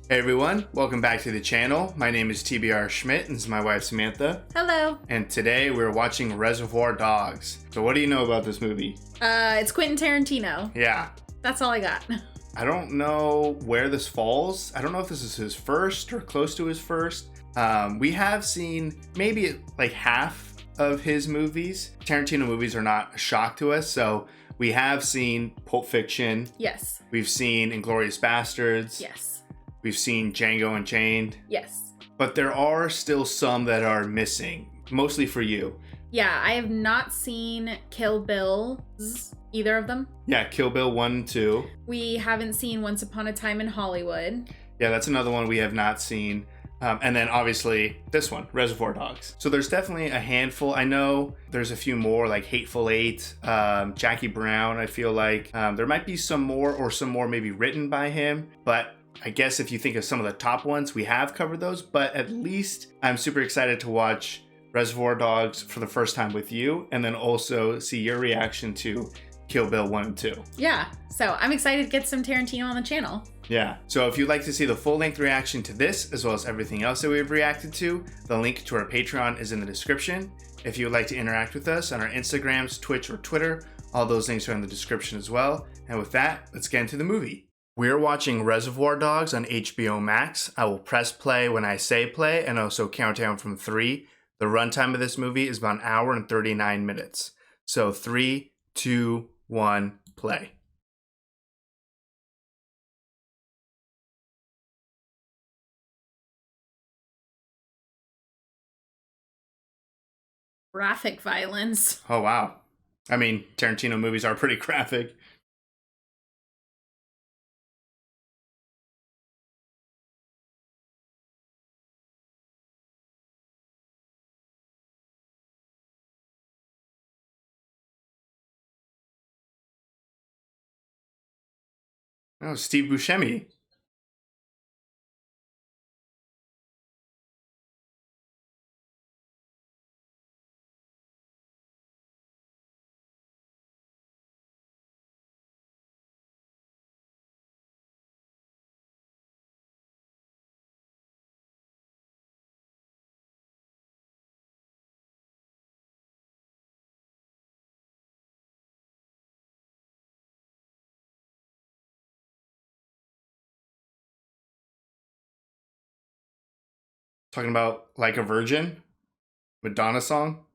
Hey everyone, welcome back to the channel. My name is TBR Schmidt and this is my wife Samantha. Hello. And today we're watching Reservoir Dogs. So what do you know about this movie? It's Quentin Tarantino. Yeah. That's all I got. I don't know where this falls. I don't know if this is his first or close to his first. We have seen maybe like half of his movies. Tarantino movies are not a shock to us, so we have seen Pulp Fiction. Yes. We've seen Inglourious Bastards. Yes. We've seen Django Unchained. Yes. But there are still some that are missing, mostly for you. Yeah, I have not seen Kill Bills, either of them. Yeah, Kill Bill 1 and 2. We haven't seen Once Upon a Time in Hollywood. Yeah, that's another one we have not seen. And then obviously this one, Reservoir Dogs. So there's definitely a handful. I know there's a few more like Hateful Eight, Jackie Brown, I feel like. There might be some more or some more maybe written by him. But I guess if you think of some of the top ones, we have covered those. But at least I'm super excited to watch Reservoir Dogs for the first time with you. And then also see your reaction to Kill Bill 1 and 2. Yeah, so I'm excited to get some Tarantino on the channel. Yeah, so if you'd like to see the full-length reaction to this, as well as everything else that we've reacted to, the link to our Patreon is in the description. If you would like to interact with us on our Instagrams, Twitch, or Twitter, all those links are in the description as well. And with that, let's get into the movie. We're watching Reservoir Dogs on HBO Max. I will press play when I say play, and also count down from 3. The runtime of this movie is about an hour and 39 minutes. So 3, 2, 1, play. Graphic violence. Oh, wow. I mean, Tarantino movies are pretty graphic. Oh, Steve Buscemi. Talking about Like a Virgin? Madonna song?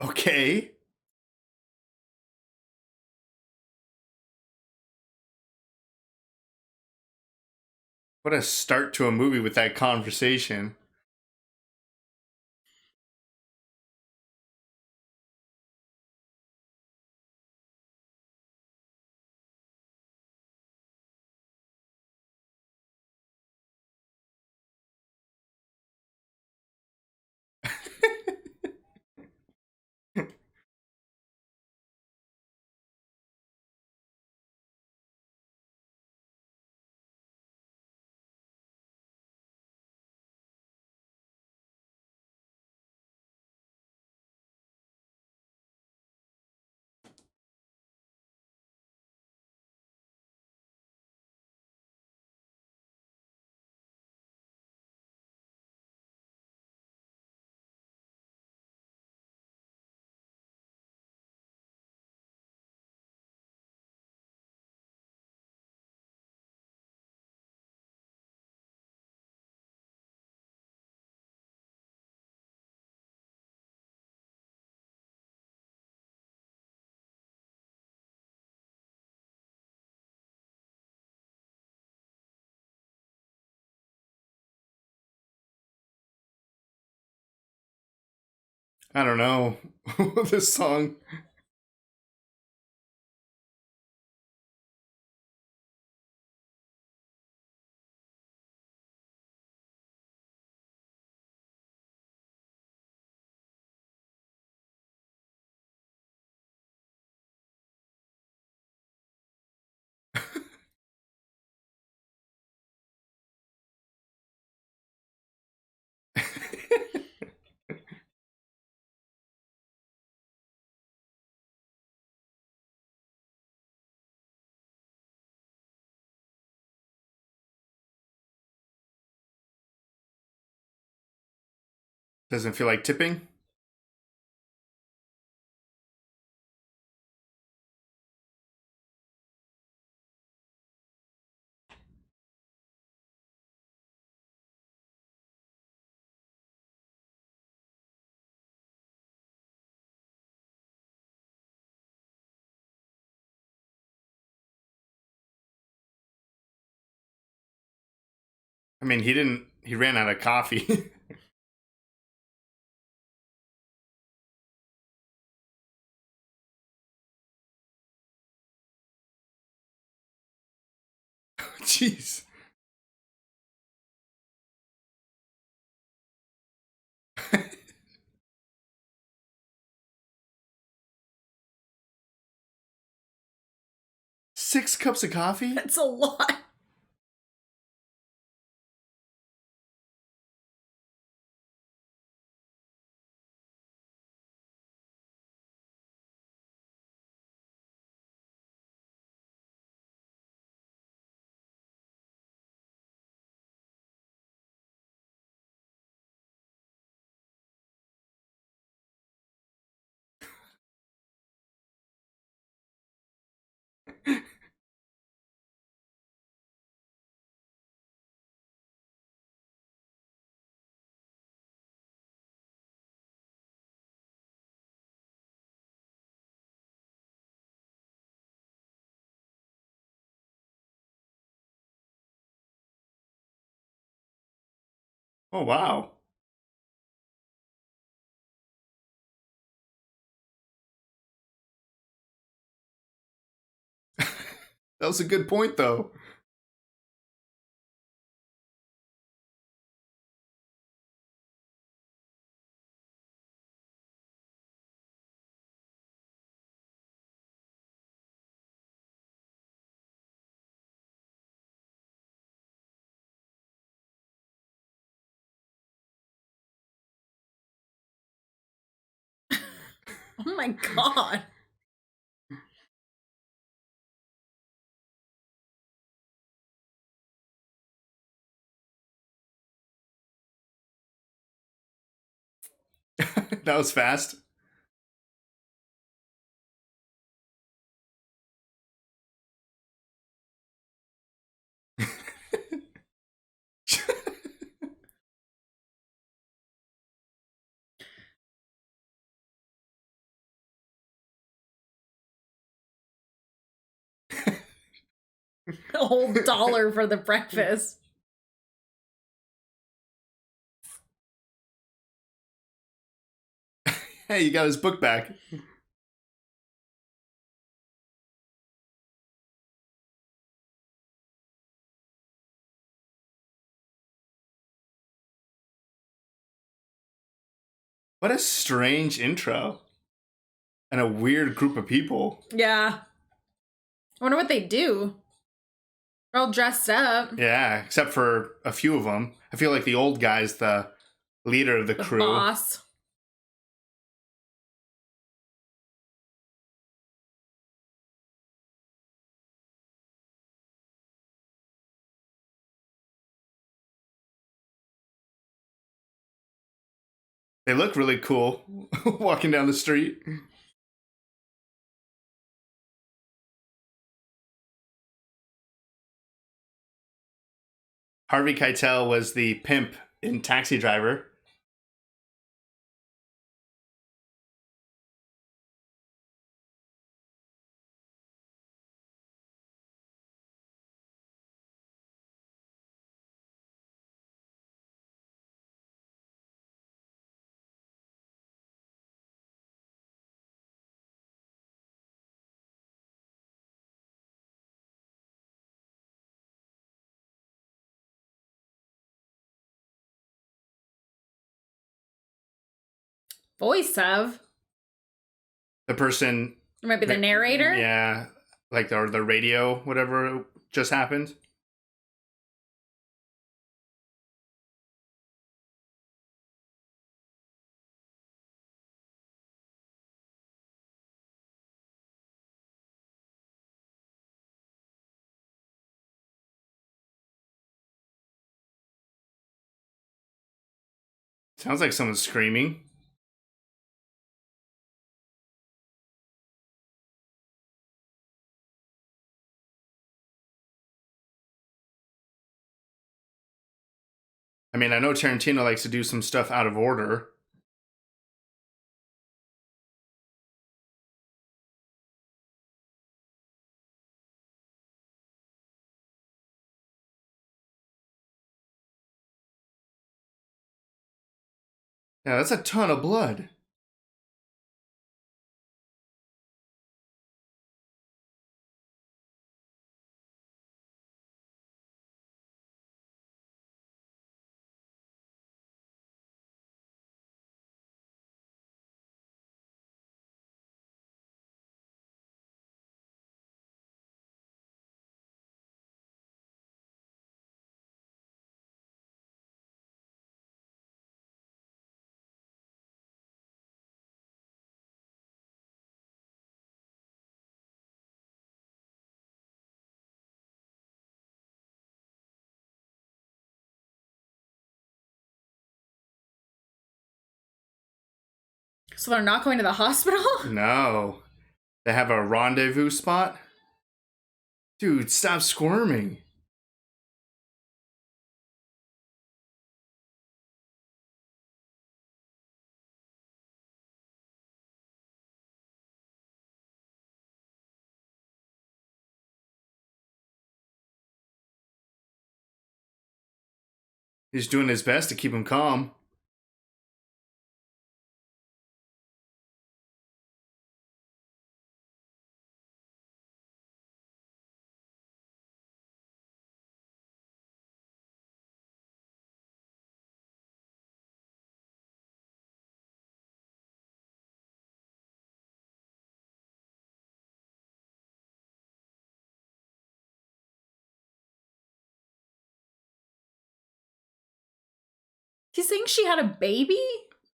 Okay. What a start to a movie with that conversation. I don't know. This song. Doesn't feel like tipping. I mean, he didn't. He ran out of coffee. 'Jeez. 6 cups of coffee? That's a lot. Oh, wow. That was a good point, though. Oh my god. That was fast. A whole dollar for the breakfast. Hey, you got his book back. What a strange intro. And a weird group of people. Yeah. I wonder what they do. They're all dressed up. Yeah, except for a few of them. I feel like the old guy's the leader of the The crew. boss. They look really cool walking down the street. Harvey Keitel was the pimp in Taxi Driver. Voice of? The person. Or maybe the narrator? Yeah, like the radio, whatever just happened. Sounds like someone's screaming. I mean, I know Tarantino likes to do some stuff out of order. Yeah, that's a ton of blood. So they're not going to the hospital? No. They have a rendezvous spot? Dude, stop squirming. He's doing his best to keep him calm. He's saying she had a baby?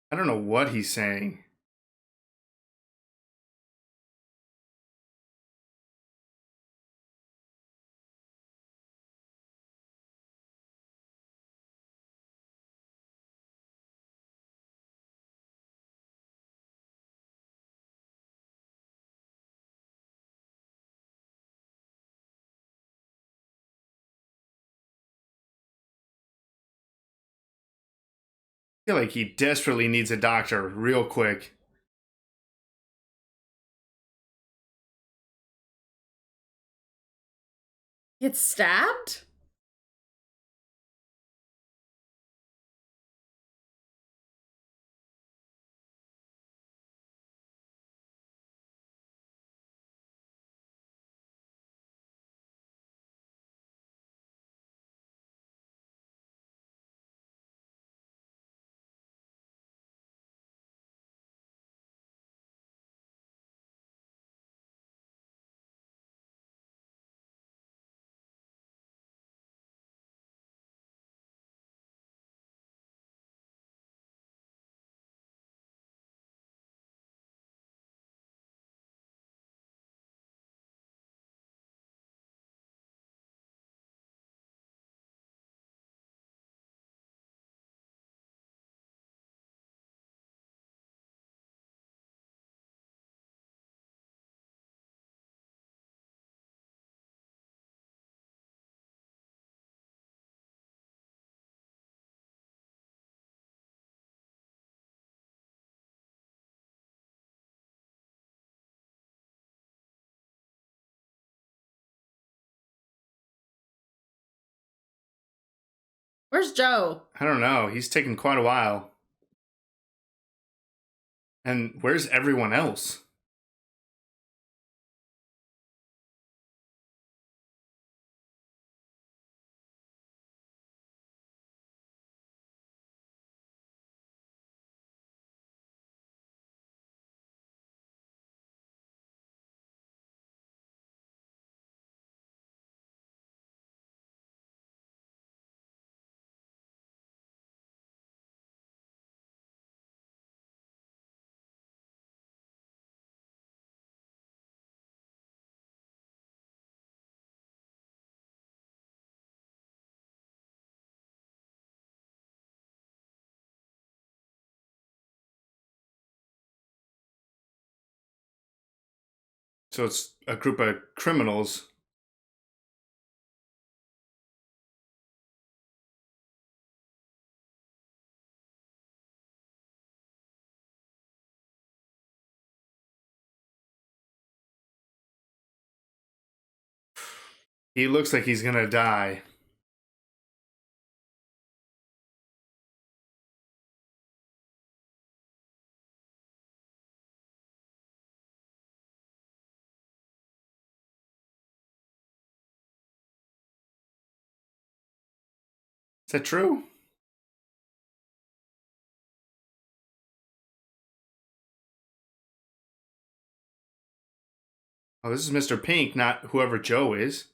I don't know what he's saying. I feel like he desperately needs a doctor real quick. Gets stabbed? Where's Joe? I don't know. He's taken quite a while. And where's everyone else? So it's a group of criminals. He looks like he's gonna die. Is that true? Oh, this is Mr. Pink, not whoever Joe is.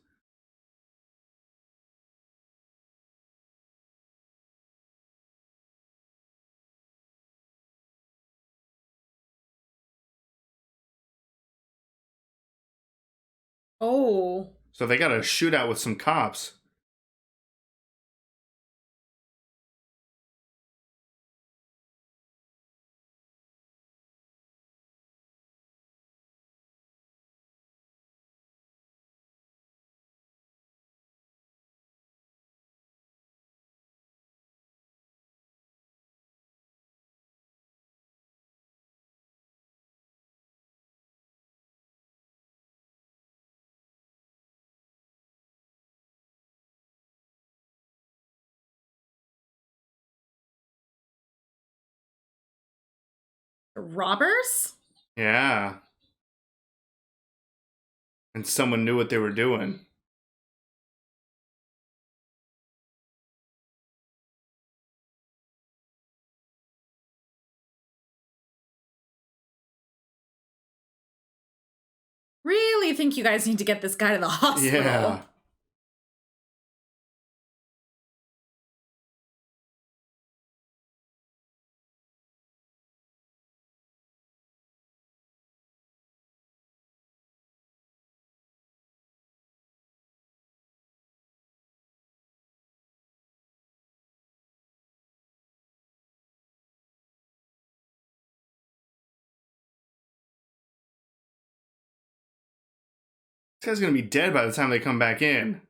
Oh. So they got a shootout with some cops. Robbers? Yeah. And someone knew what they were doing. Really think you guys need to get this guy to the hospital. Yeah. This guy's gonna be dead by the time they come back in.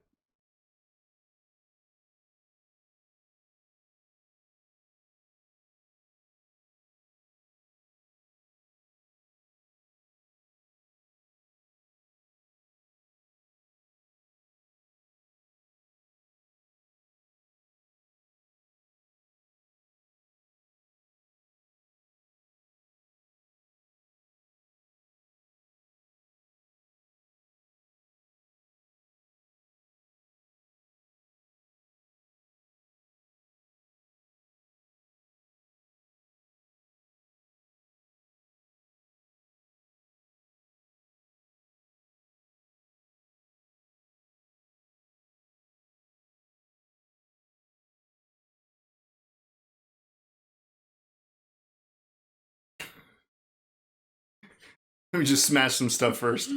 Let me just smash some stuff first.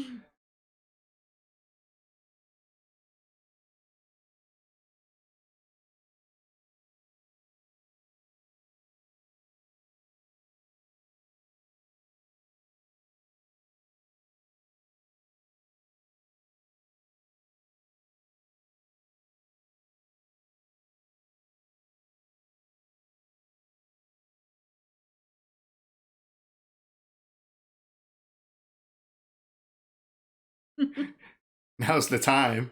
Now's the time.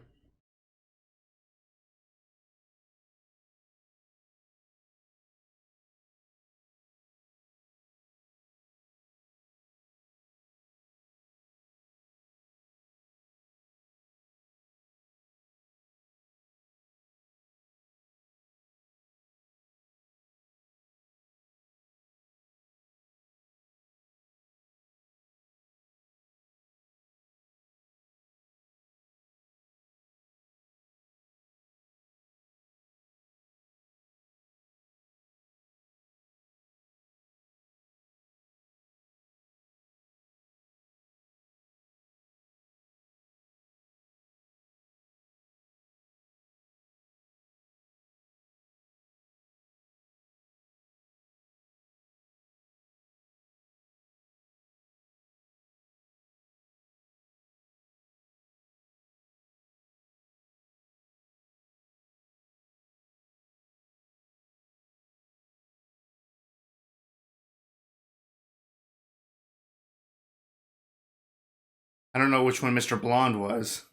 I don't know which one Mr. Blonde was.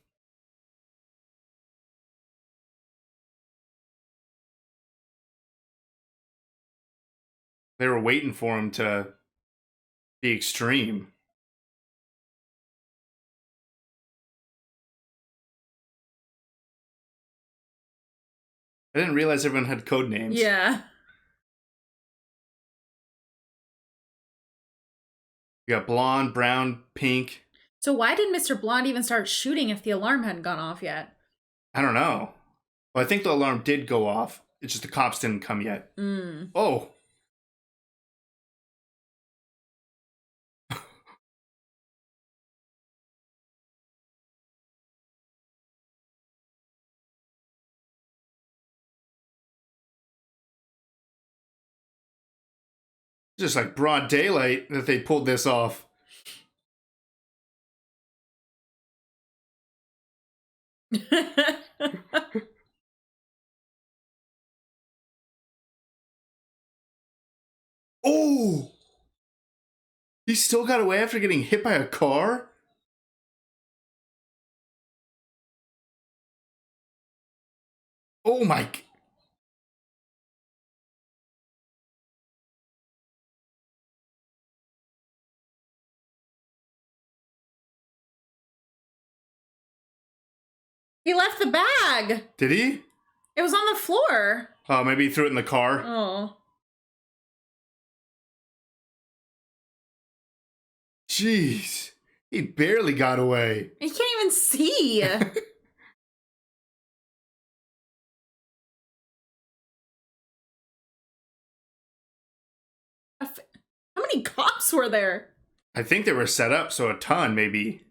They were waiting for him to be extreme. I didn't realize everyone had code names. Yeah. You got blonde, brown, pink. So why did Mr. Blonde even start shooting if the alarm hadn't gone off yet? I don't know. Well, I think the alarm did go off. It's just the cops didn't come yet. Oh. Just like broad daylight that they pulled this off. Oh! He still got away after getting hit by a car? Oh my... He left the bag. Did he? It was on the floor. Oh, maybe he threw it in the car. Oh. Jeez. He barely got away. He can't even see. How many cops were there? I think they were set up, so a ton, maybe.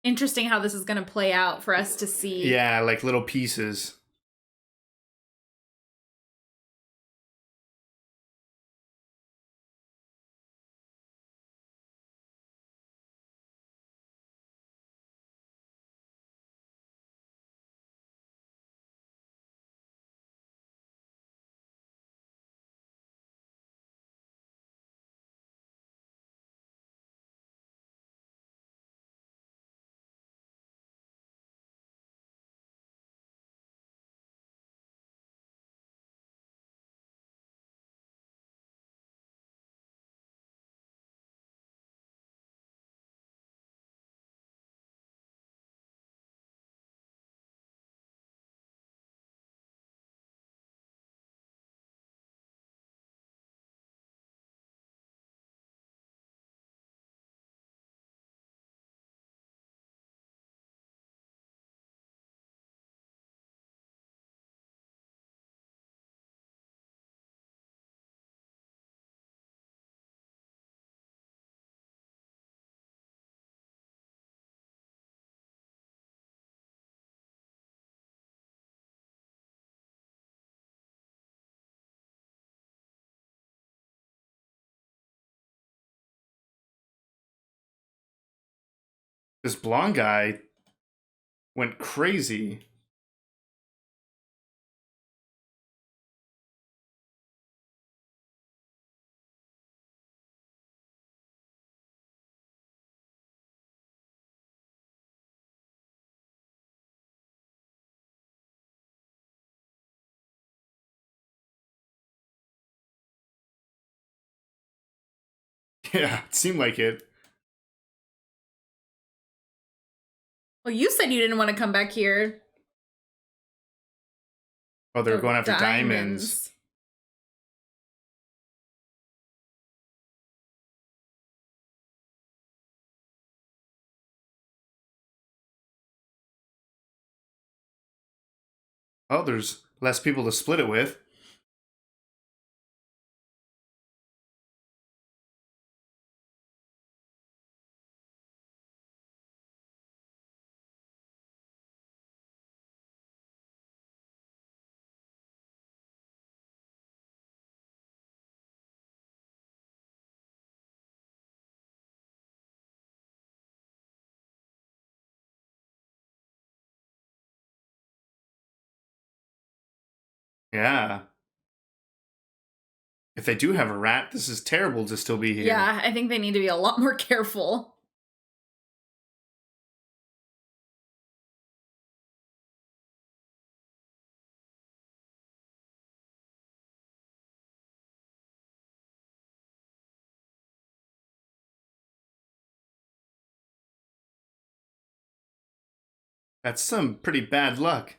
Interesting how this is going to play out for us to see. Yeah, like little pieces. This blonde guy went crazy. Yeah, it seemed like it. Well, you said you didn't want to come back here. Oh, they were going after diamonds. Oh, there's less people to split it with. Yeah. If they do have a rat, this is terrible to still be here. Yeah, I think they need to be a lot more careful. That's some pretty bad luck.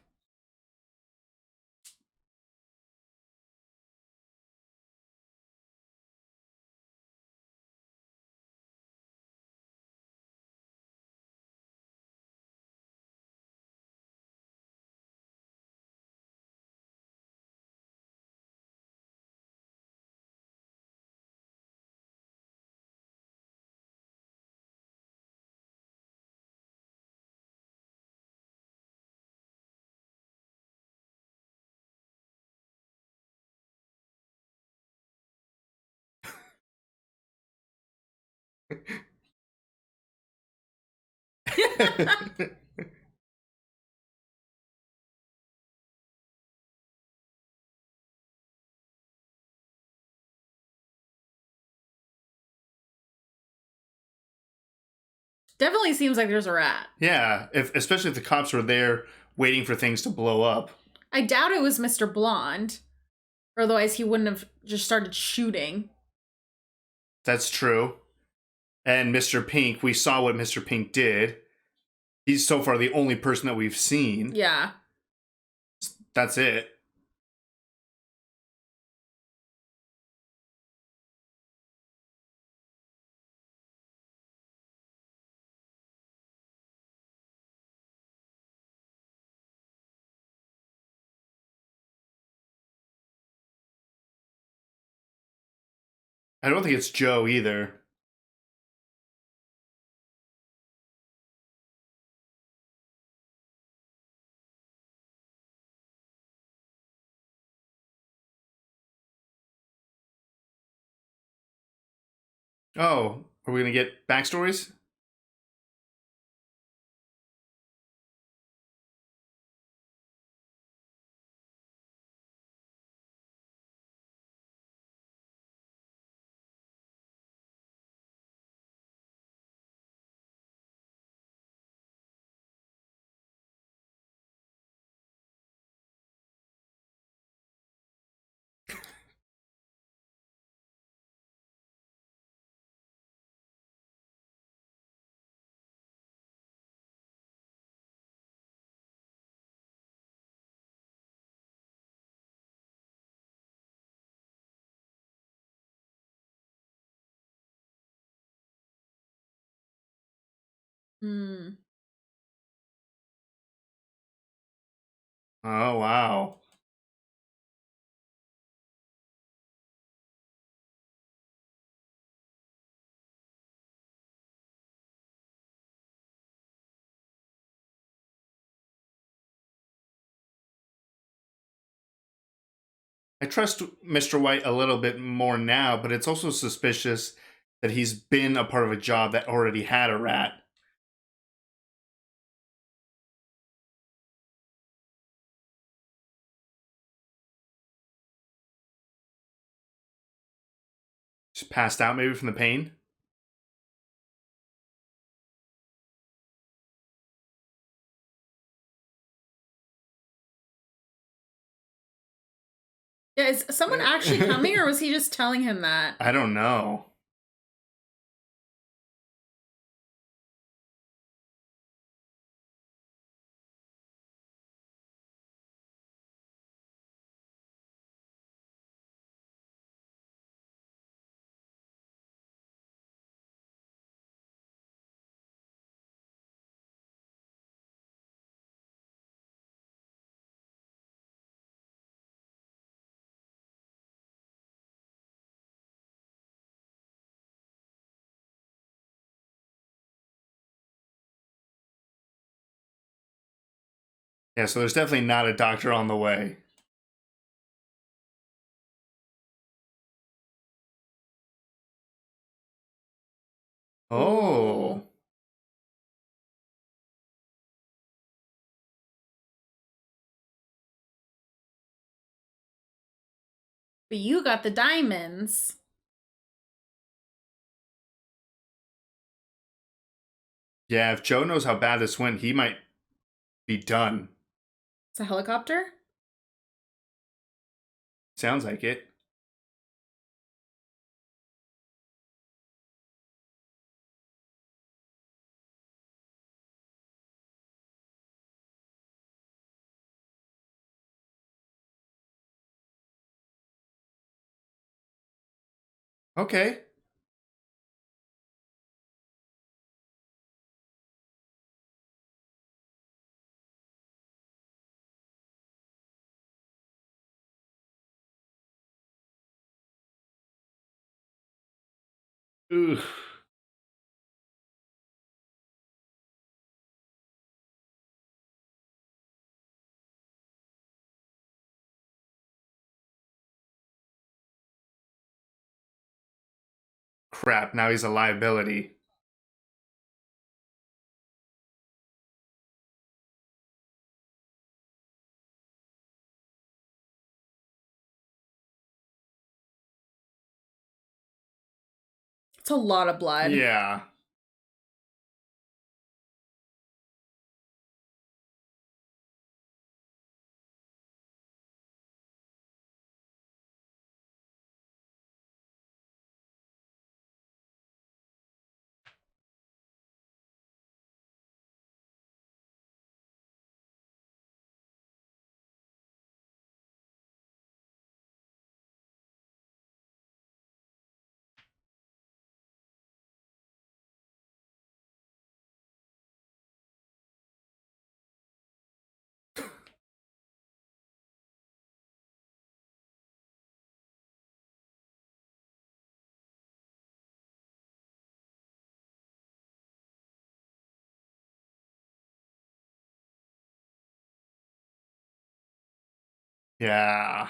Definitely seems like there's a rat. Yeah, especially if the cops were there waiting for things to blow up. I doubt it was Mr. Blonde. Or otherwise he wouldn't have just started shooting. That's true. And Mr. Pink, we saw what Mr. Pink did. He's so far the only person that we've seen. Yeah. That's it. I don't think it's Joe either. Oh, are we going to get backstories? Hmm. Oh, wow. I trust Mr. White a little bit more now, but it's also suspicious that he's been a part of a job that already had a rat. Just passed out maybe from the pain. Yeah, is someone actually coming or was he just telling him that? I don't know. Yeah, so there's definitely not a doctor on the way. Ooh. Oh. But you got the diamonds. Yeah, if Joe knows how bad this went, he might be done. It's a helicopter? Sounds like it. Okay. Ugh. Crap, now he's a liability. It's a lot of blood. Yeah. Yeah.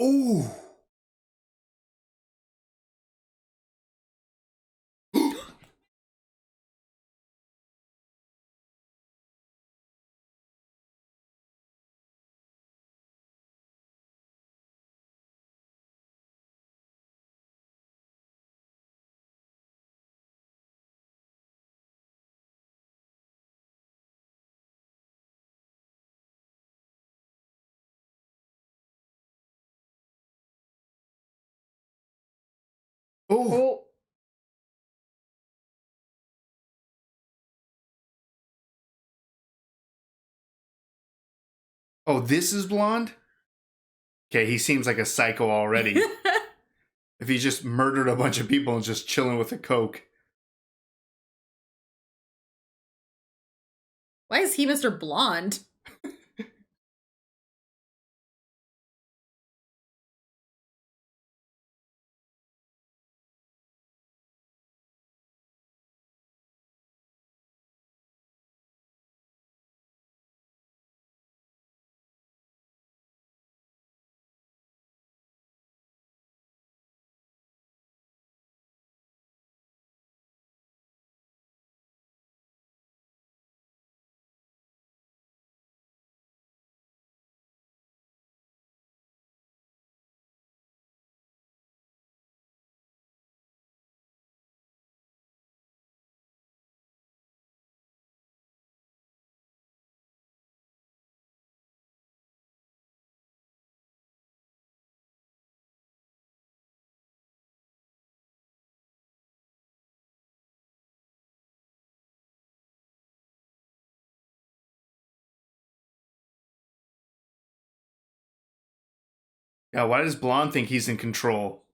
Ooh. Ooh. Oh. Oh, this is blonde? Okay, he seems like a psycho already. If he just murdered a bunch of people and just chilling with a coke. Why is he Mr. Blonde? Yeah, why does blonde think he's in control?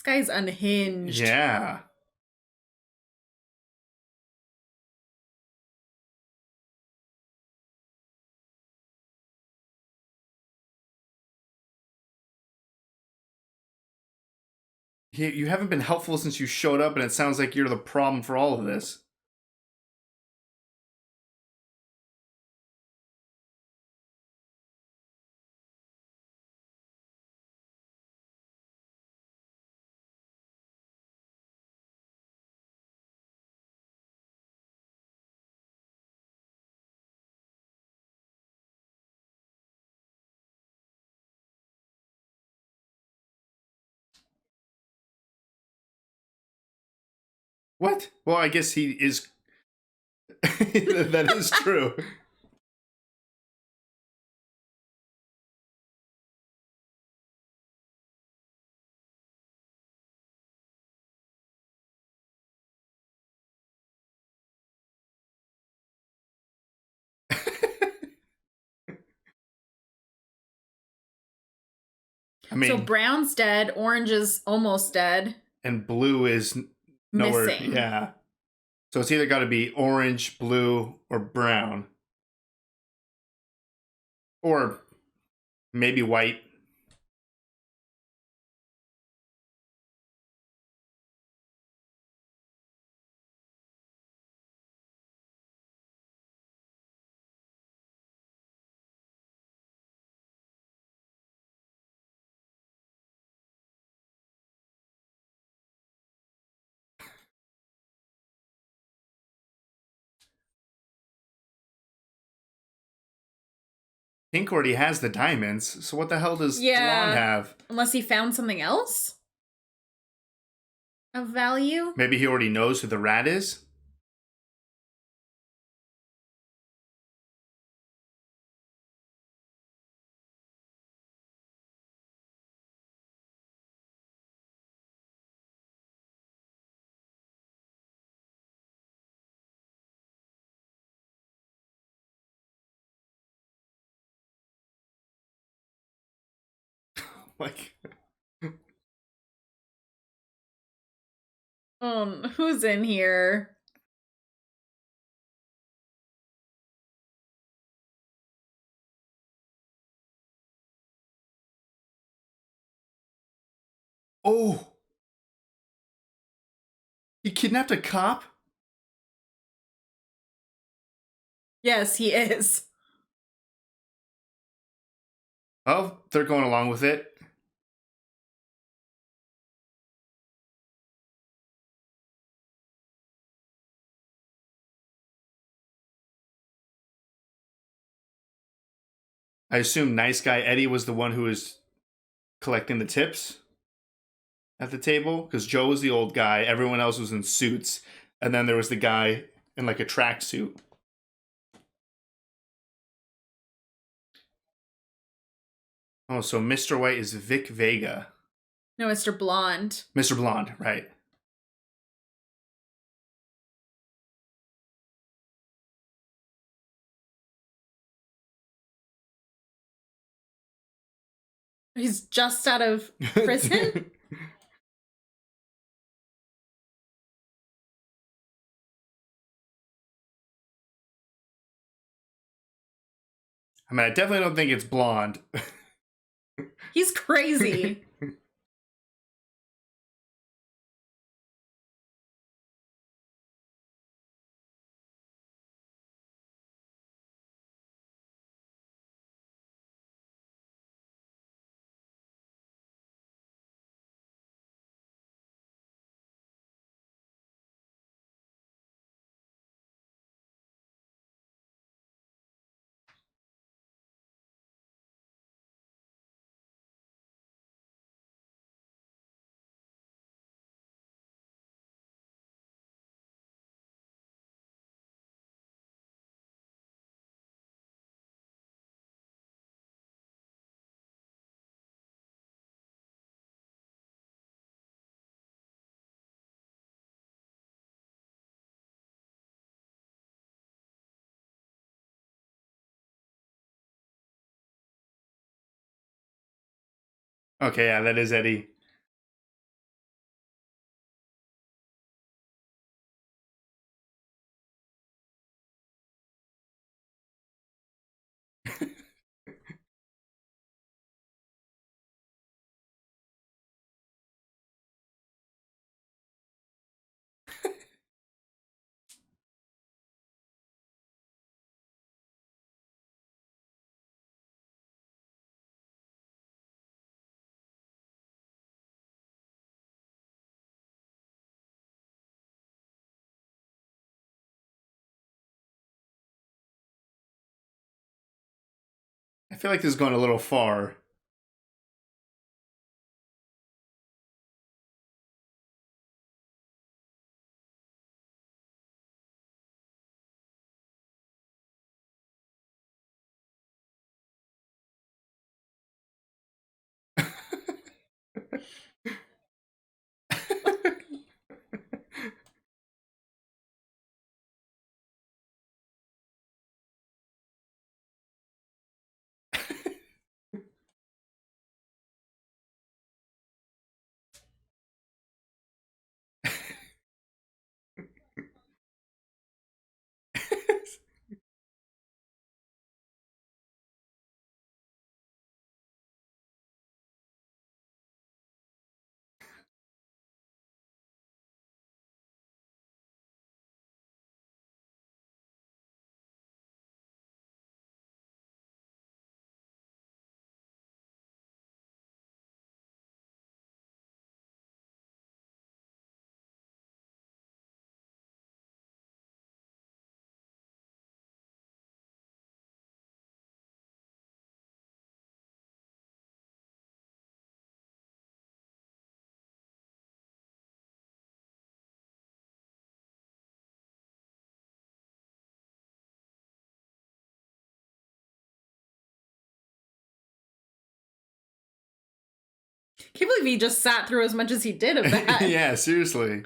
guy's unhinged. Yeah. You haven't been helpful since you showed up, and it sounds like you're the problem for all of this. What? Well, I guess he is. That is true. I mean, So brown's dead, orange is almost dead. And blue is nowhere. Missing. Yeah. So it's either got to be orange, blue, or brown. Or maybe white. Pink already has the diamonds, so what the hell does blonde have? Unless he found something else of value. Maybe he already knows who the rat is? Like, Who's in here? oh! He kidnapped a cop? Yes, he is. Oh, they're going along with it. I assume nice guy Eddie was the one who was collecting the tips at the table, because Joe was the old guy, everyone else was in suits, and then there was the guy in like a tracksuit. Oh, so Mr. White is Vic Vega. No, Mr. Blonde. Mr. Blonde, right. He's just out of prison? I mean, I definitely don't think it's blonde. He's crazy. Okay, yeah, that is Eddie. I feel like this is going a little far. Can't believe he just sat through as much as he did of that. Yeah, seriously.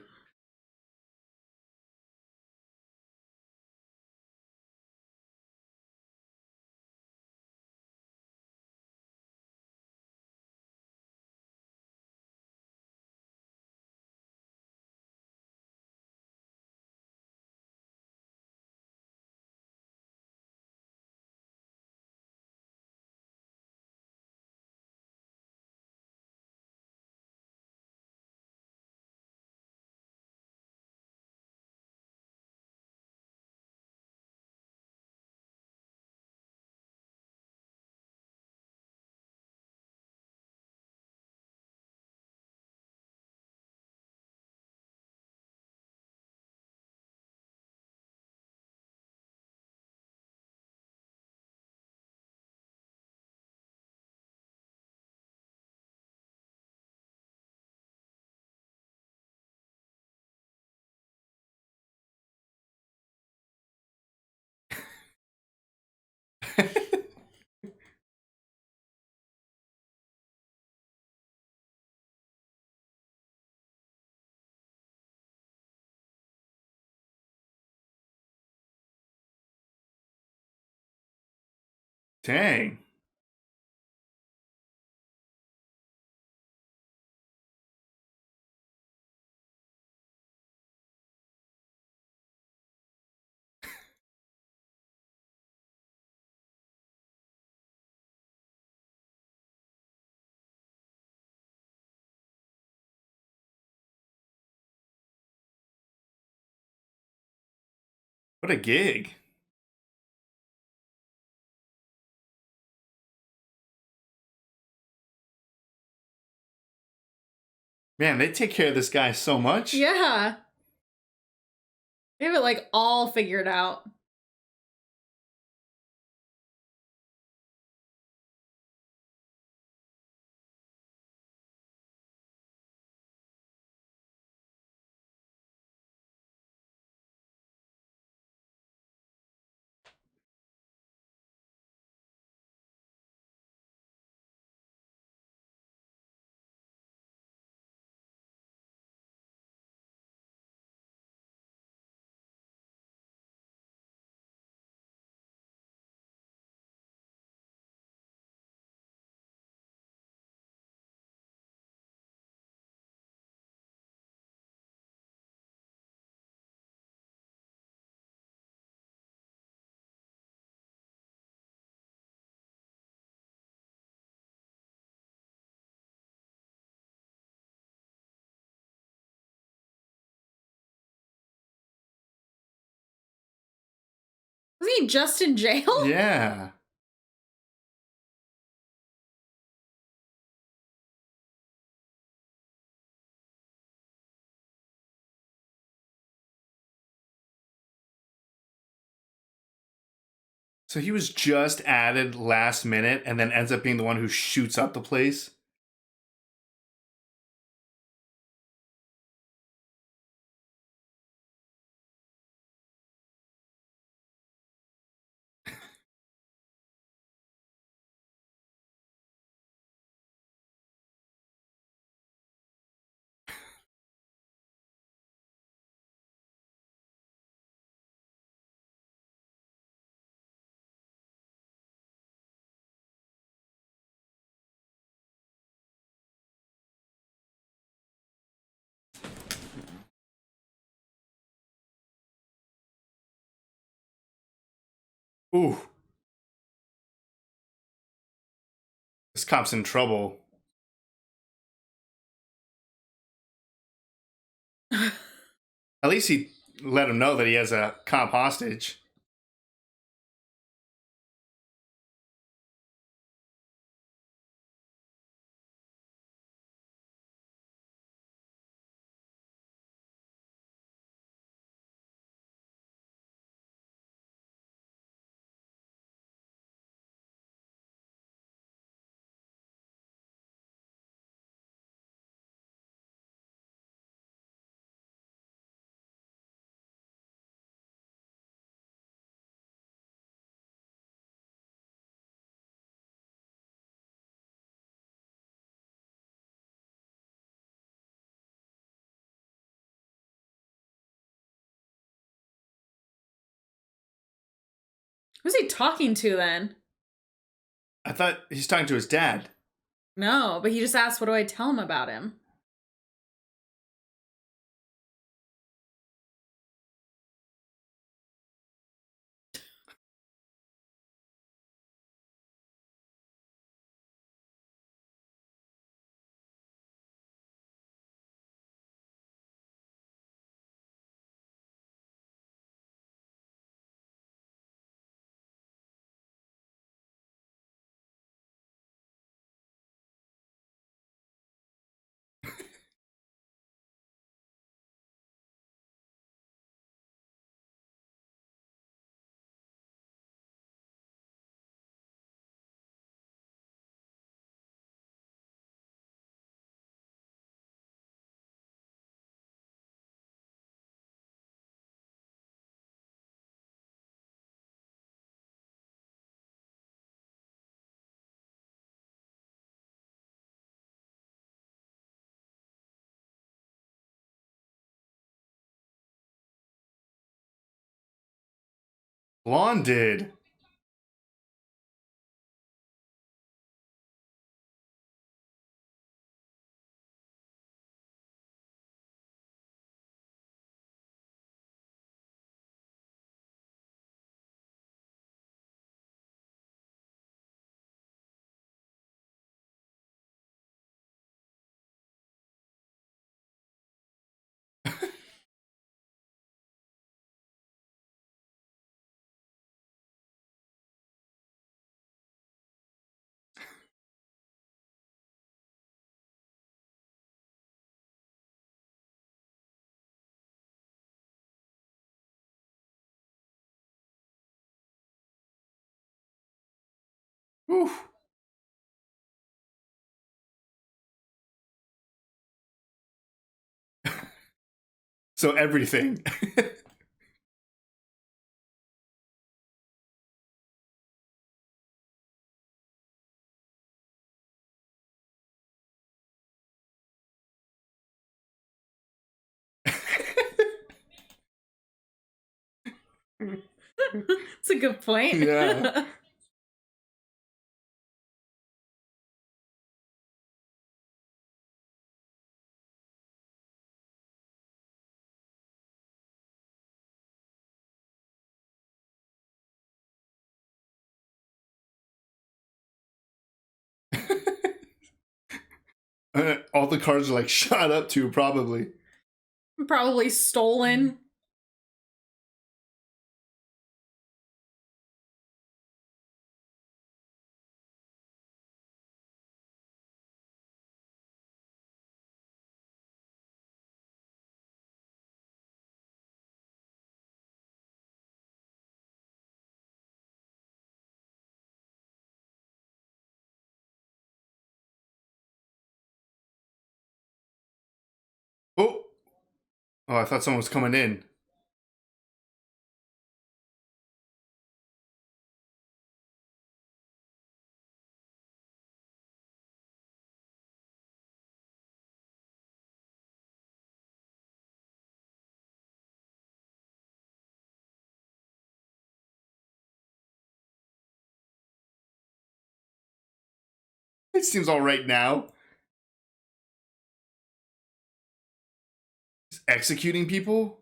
Dang. What a gig. Man, they take care of this guy so much. Yeah. They have it like all figured out. Was he just in jail? Yeah. So he was just added last minute and then ends up being the one who shoots up the place. Ooh, this cop's in trouble. At least he let him know that he has a cop hostage. Who's he talking to then? I thought he's talking to his dad. No, but he just asked, what do I tell him about him? Blonde did. Whew. So everything. It's a good point. Yeah. All the cars are like shot up too, probably. Probably stolen. Oh, I thought someone was coming in. It seems all right now. He's executing people?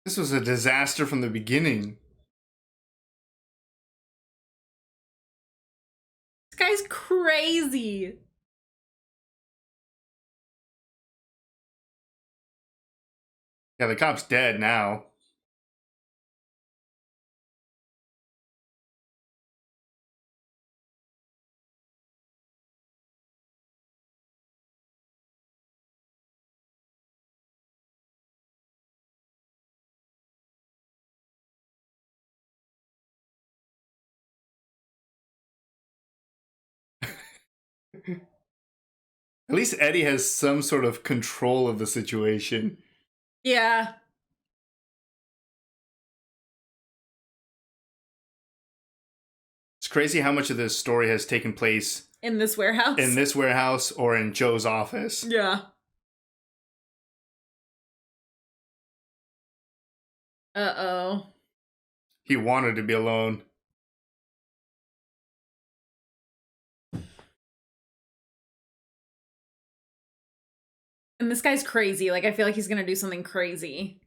This was a disaster from the beginning. This guy's crazy. Yeah, the cop's dead now. At least Eddie has some sort of control of the situation. Yeah. It's crazy how much of this story has taken place In this warehouse. in this warehouse or in Joe's office. Yeah. Uh-oh. He wanted to be alone. And this guy's crazy. Like, I feel like he's gonna do something crazy.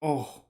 Oh.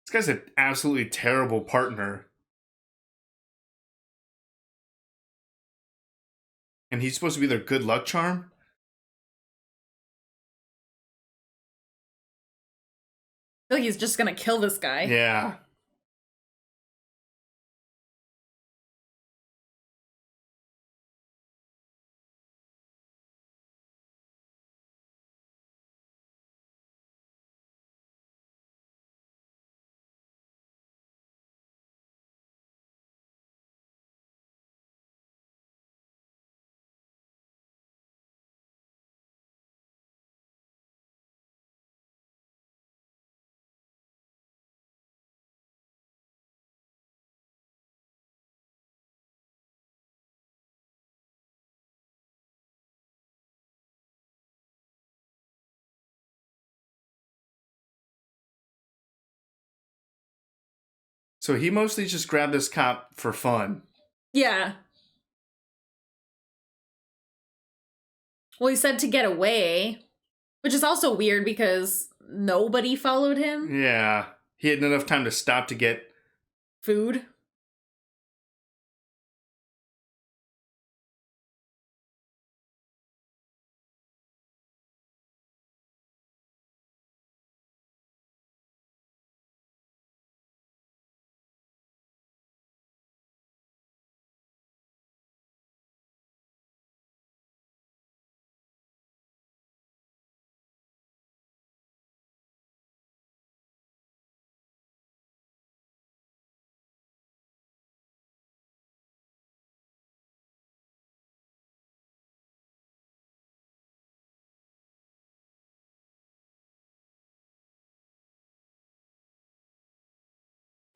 This guy's an absolutely terrible partner. And he's supposed to be their good luck charm? I feel like he's just gonna kill this guy. Yeah. So he mostly just grabbed this cop for fun. Yeah. Well, he said to get away, which is also weird because nobody followed him. Yeah. He had enough time to stop to get Food.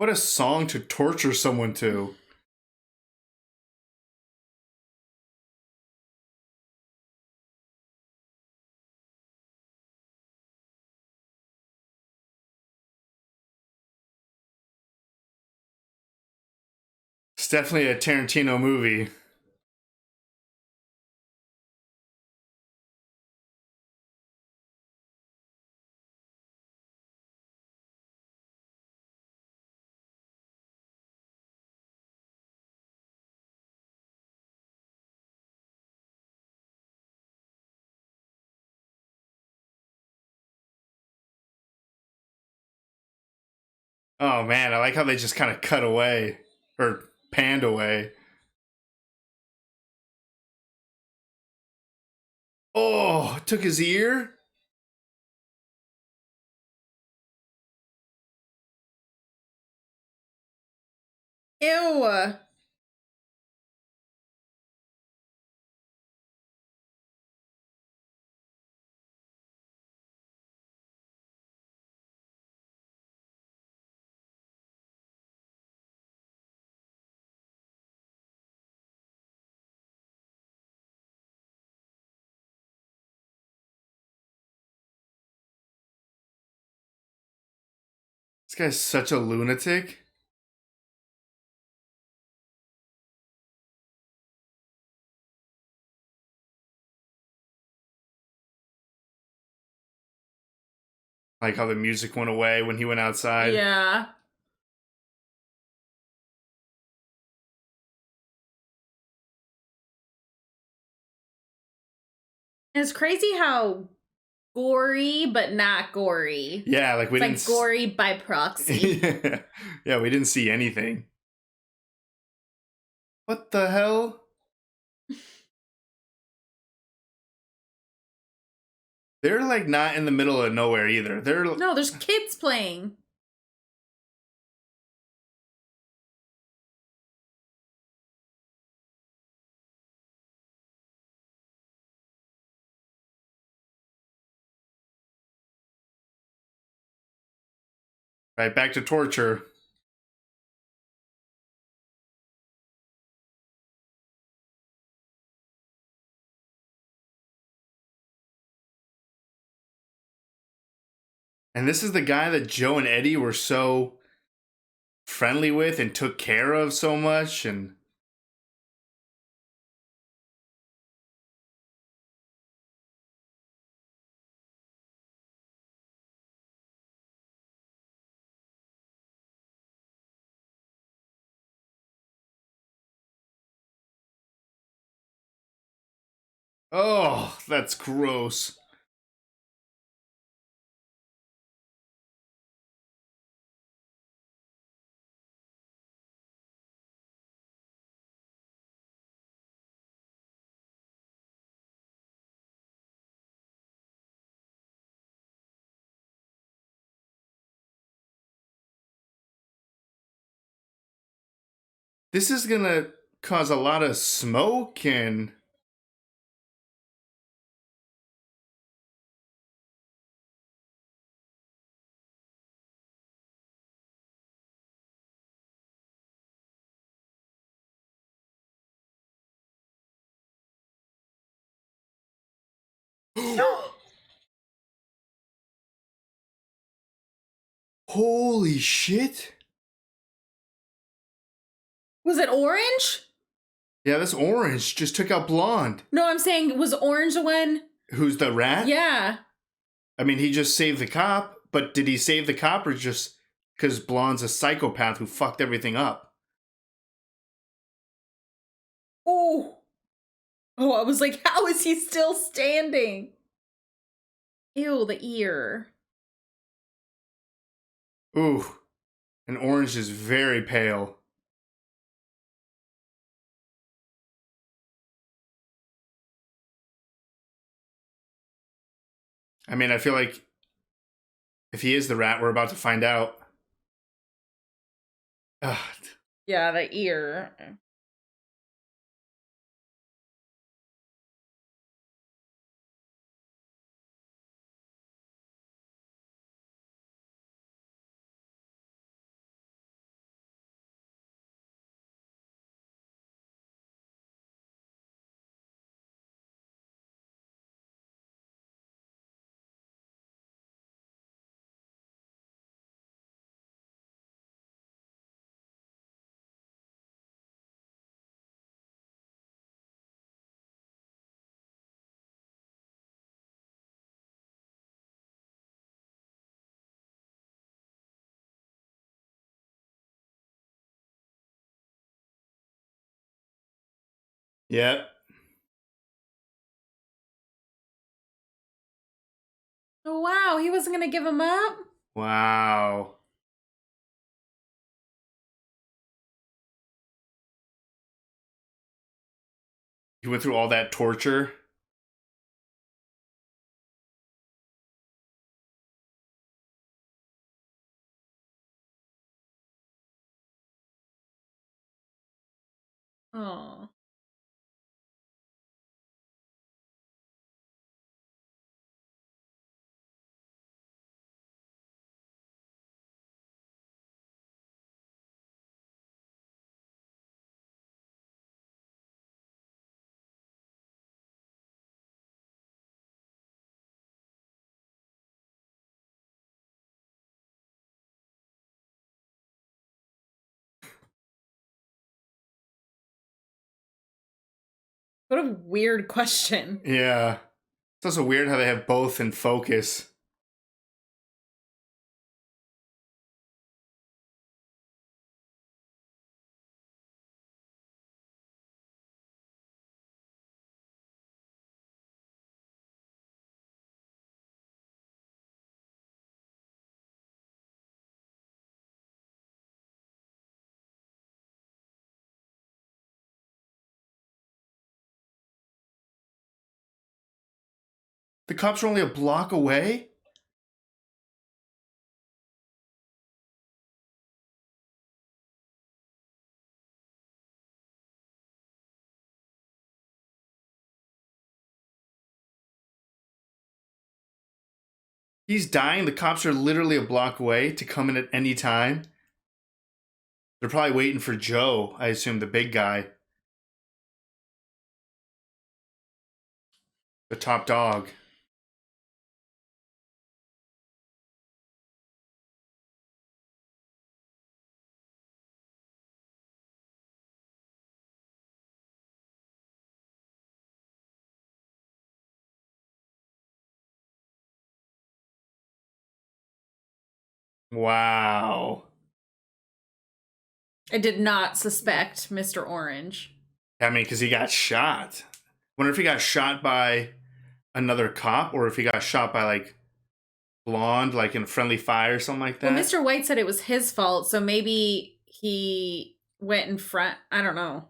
What a song to torture someone to. It's definitely a Tarantino movie. Oh man, I like how they just kind of cut away or panned away. Oh, took his ear? Ew. This guy's such a lunatic. Like how the music went away when he went outside. Yeah. It's crazy how gory, but not gory. Yeah, like we It's didn't. like gory by proxy. Yeah, we didn't see anything. What the hell? They're like not in the middle of nowhere either. They're No, there's kids playing. right back to torture. And this is the guy that Joe and Eddie were so friendly with and took care of so much. And oh, that's gross. This is gonna cause a lot of smoke and holy shit. Was it orange? Yeah, this orange just took out blonde. No, I'm saying was orange when? Who's the rat? Yeah. I mean, he just saved the cop, but did he save the cop or just because blonde's a psychopath who fucked everything up? Oh. Oh, I was like, how is he still standing? Ew, the ear. Ooh, and orange is very pale. I mean, I feel like if he is the rat, we're about to find out. Ugh. Yeah, the ear. Yep. Oh, wow. He wasn't going to give him up? Wow. He went through all that torture. Oh. What a weird question. Yeah. It's also weird how they have both in focus. The cops are only a block away? He's dying. The cops are literally a block away to come in at any time. They're probably waiting for Joe, I assume, the big guy. The top dog. Wow. I did not suspect Mr. Orange. I mean, because he got shot. Wonder if he got shot by another cop or if he got shot by, like, Blonde, like in Friendly Fire or something like that. Well, Mr. White said it was his fault, so maybe he went in front. I don't know.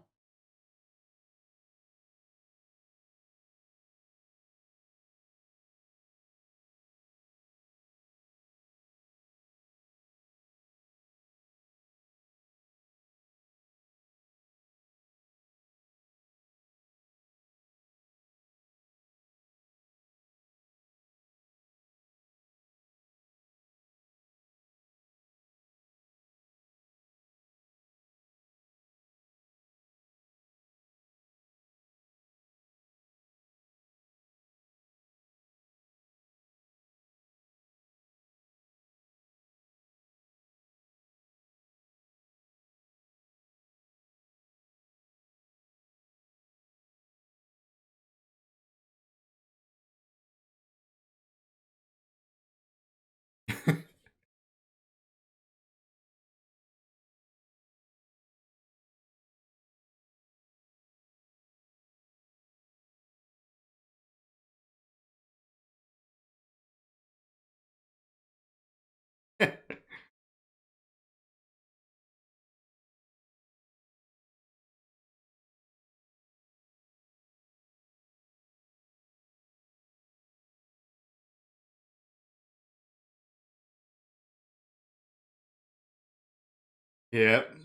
Yep.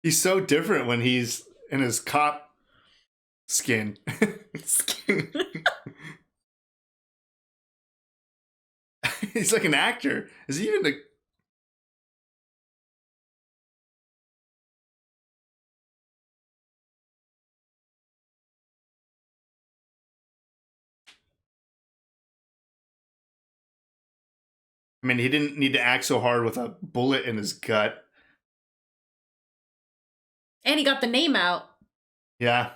He's so different when he's in his cop skin. He's like an actor. Is he even a... I mean, he didn't need to act so hard with a bullet in his gut. And he got the name out. Yeah.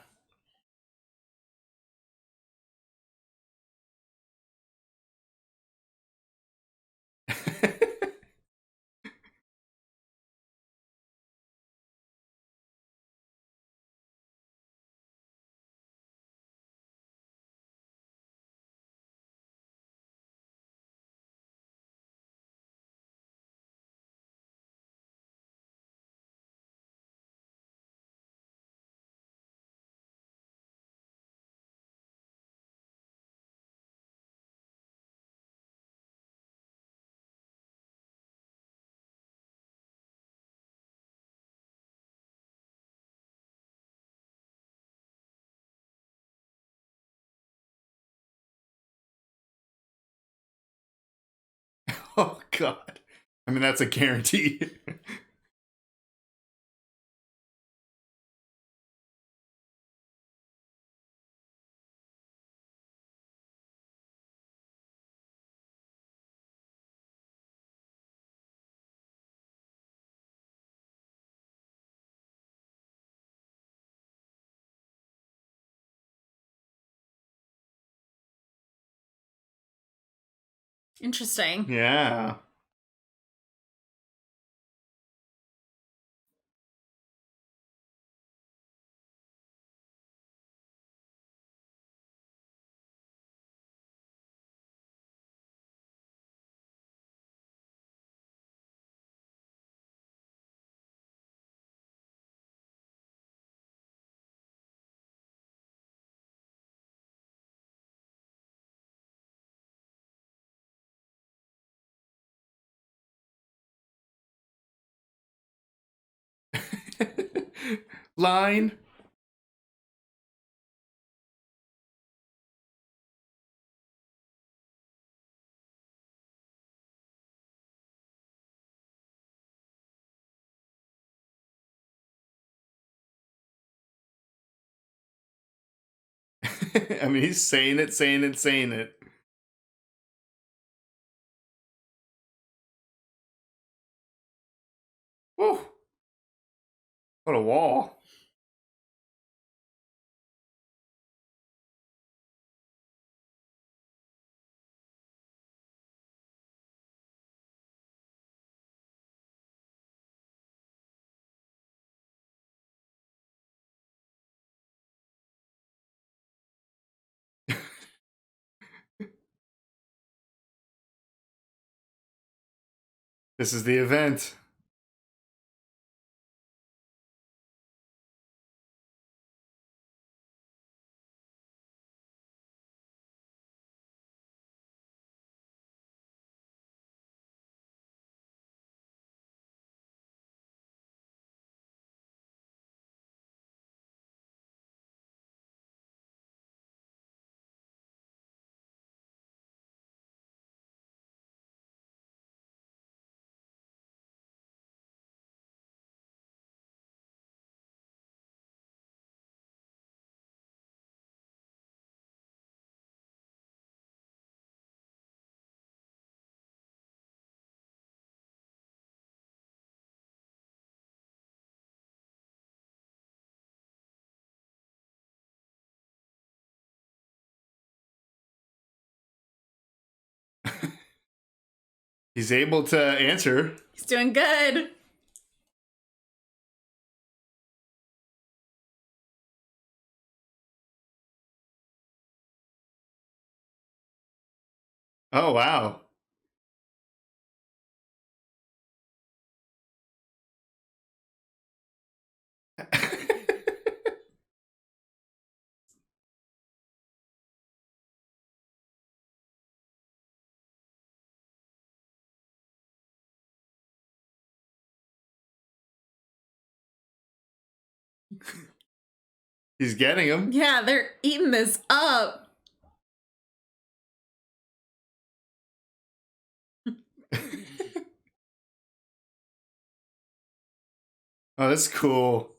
Oh, God. I mean, that's a guarantee. Interesting. Yeah. Line. I mean, he's saying it, saying it, saying it. Woo. What a wall. This is the event. He's able to answer. He's doing good. Oh, wow. He's getting him. Yeah, they're eating this up. Oh, that's cool.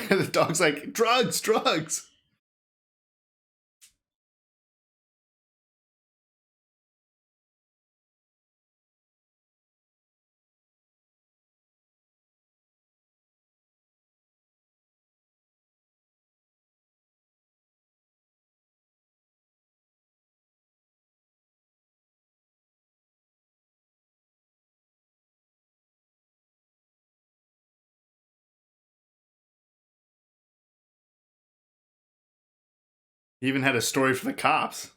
The dog's like, drugs, drugs. He even had a story for the cops.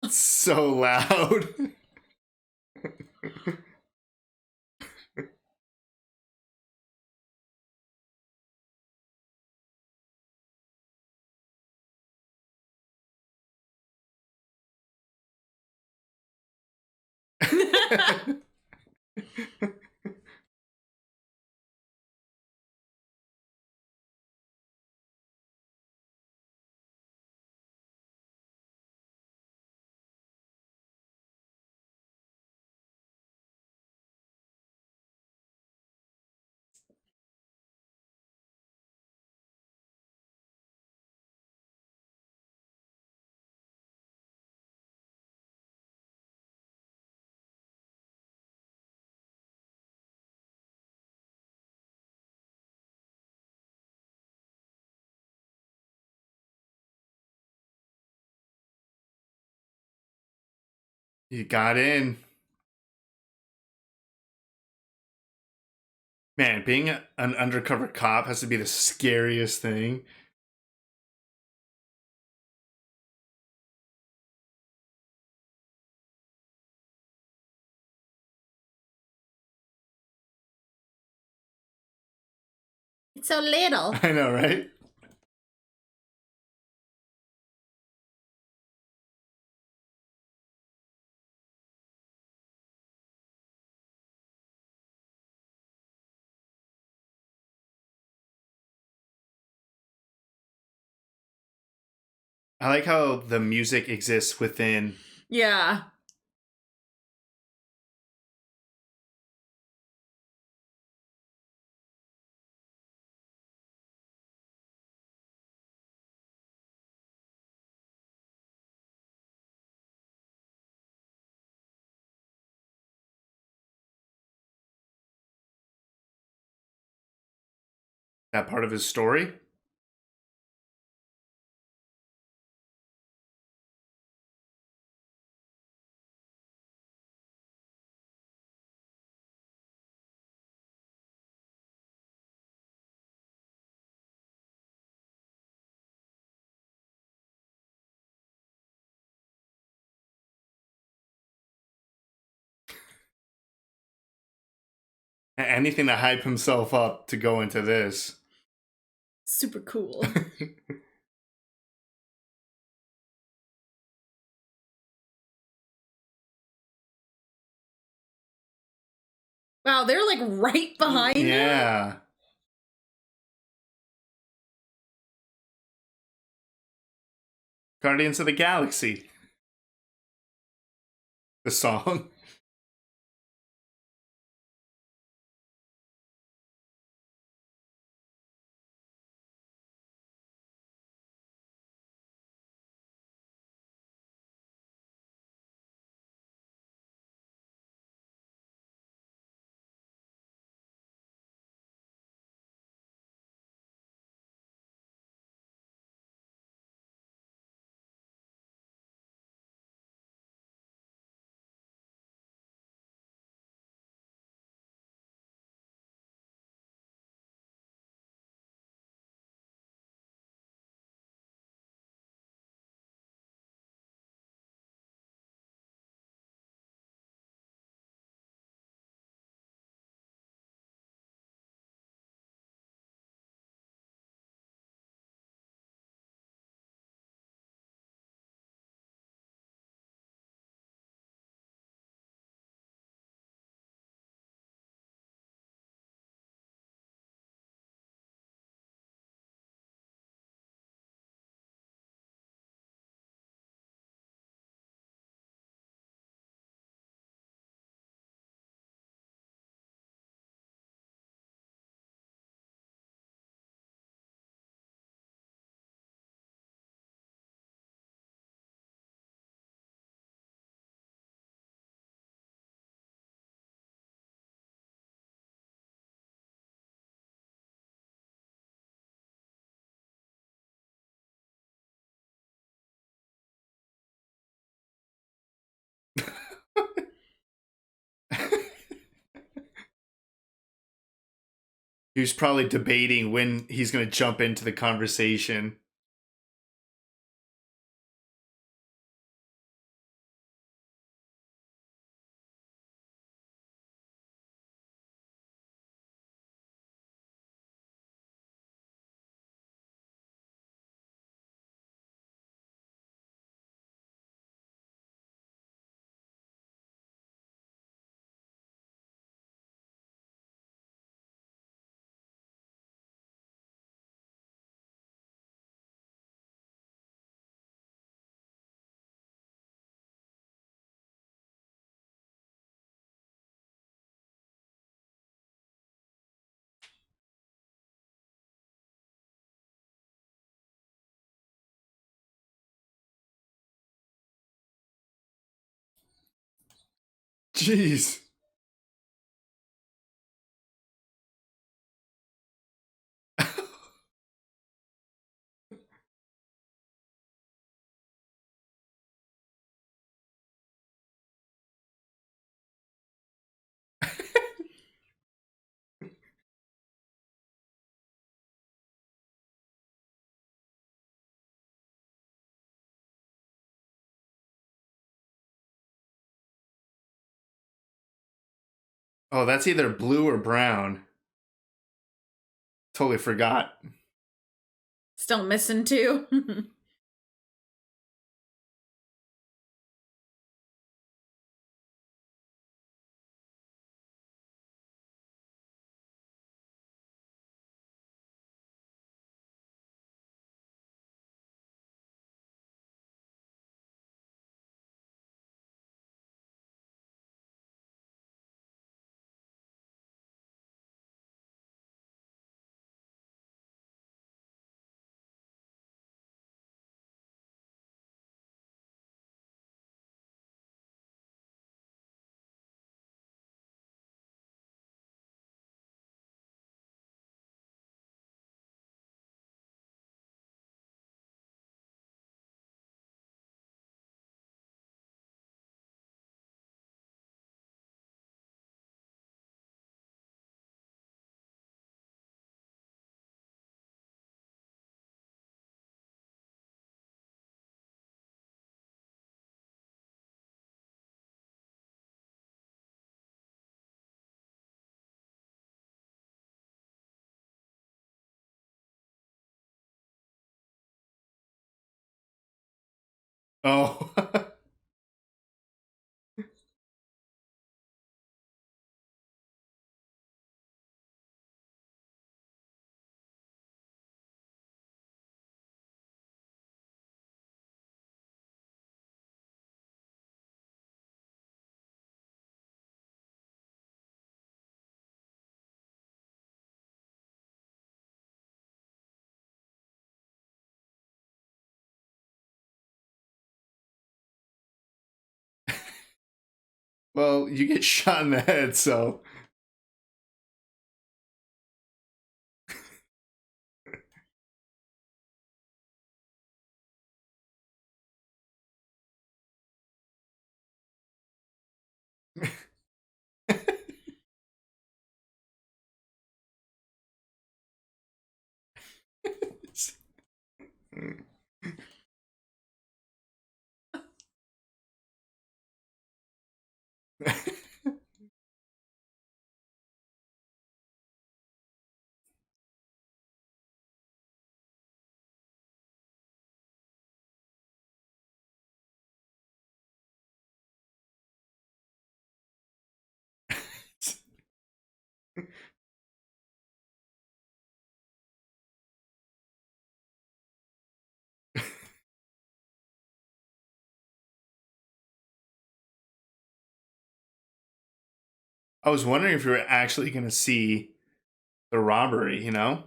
So loud. He got in. Man, being an undercover cop has to be the scariest thing. It's so little. I know, right? I like how the music exists within. Yeah. That part of his story. Anything to hype himself up to go into this. Super cool. Wow, they're like right behind him? Yeah. Guardians of the Galaxy. The song. He was probably debating when he's going to jump into the conversation. Jeez. Oh, that's either blue or brown. Totally forgot. Still missing two. Oh. Well, you get shot in the head, so. I was wondering if you were actually going to see the robbery, you know?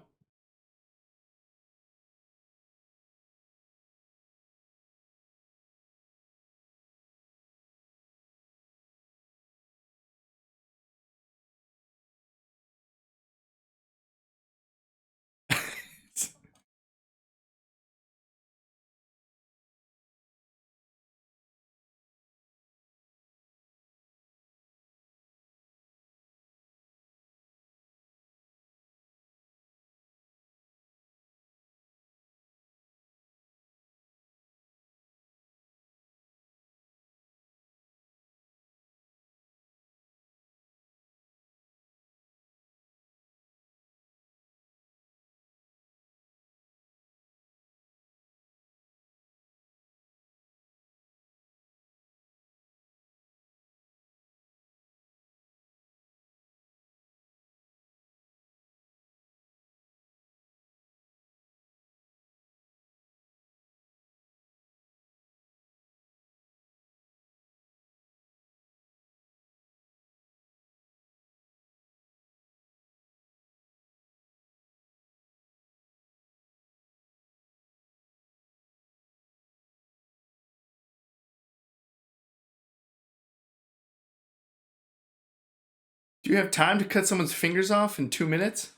Do you have time to cut someone's fingers off in 2 minutes?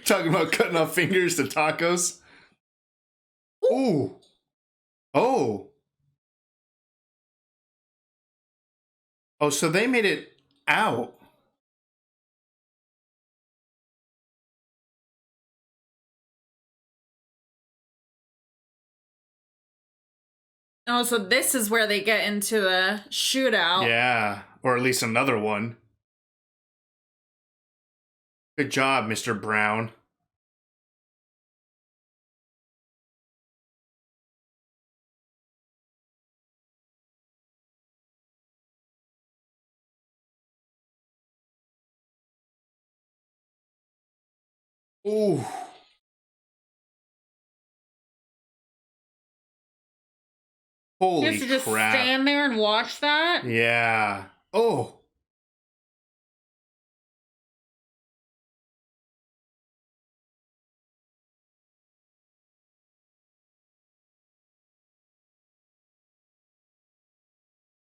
Talking about cutting off fingers to tacos. Ooh. Oh. Oh, so they made it out. Oh, so this is where they get into a shootout. Yeah. Or at least another one. Good job, Mr. Brown. Ooh. Holy Just to just crap. stand there and watch that? Yeah. Oh.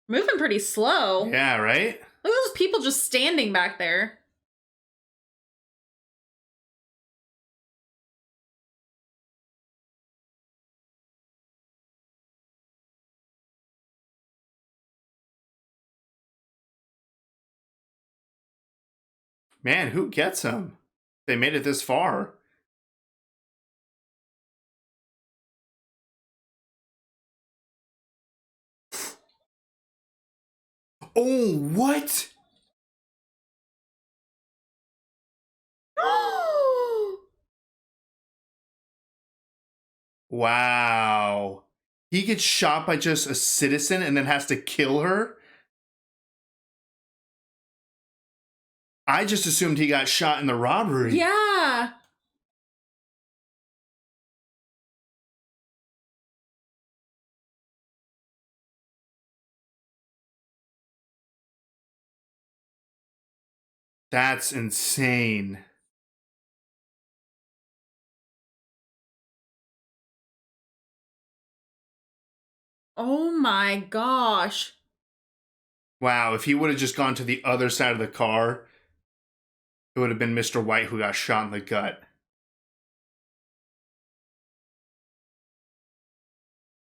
Moving pretty slow. Yeah, right? Look at those people just standing back there. Man, who gets them? They made it this far. Oh, what? Wow. He gets shot by just a citizen and then has to kill her? I just assumed he got shot in the robbery. Yeah. That's insane. Oh my gosh. Wow, if he would have just gone to the other side of the car, it would have been Mr. White who got shot in the gut.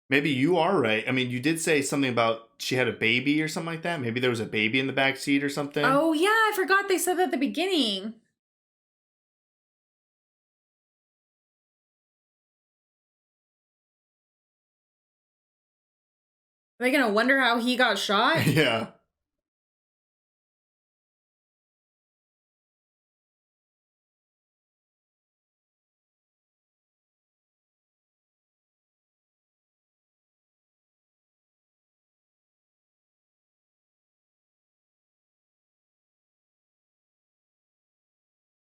Maybe you are right. I mean, you did say something about she had a baby or something like that. Maybe there was a baby in the back seat or something. Oh yeah, I forgot they said that at the beginning. Are they gonna wonder how he got shot? Yeah.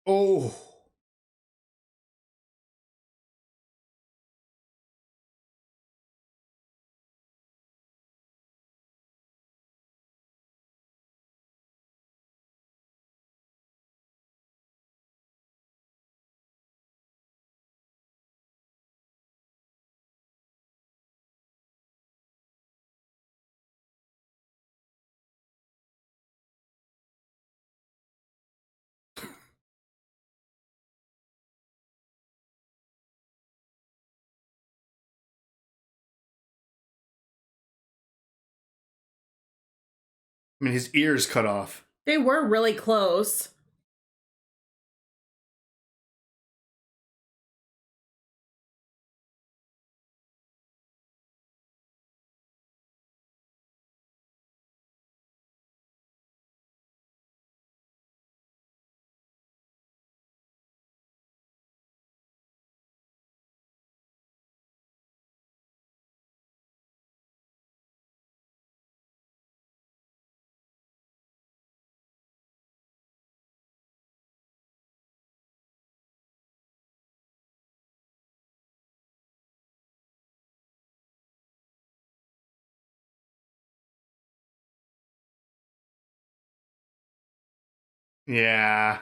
Oh. I mean, his ears cut off. They were really close. Yeah.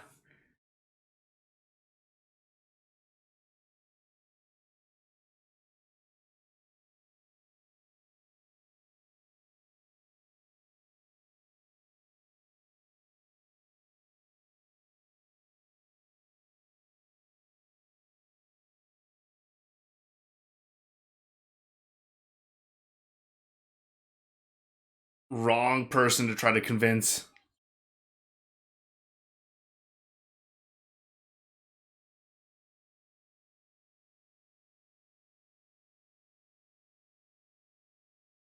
Wrong person to try to convince.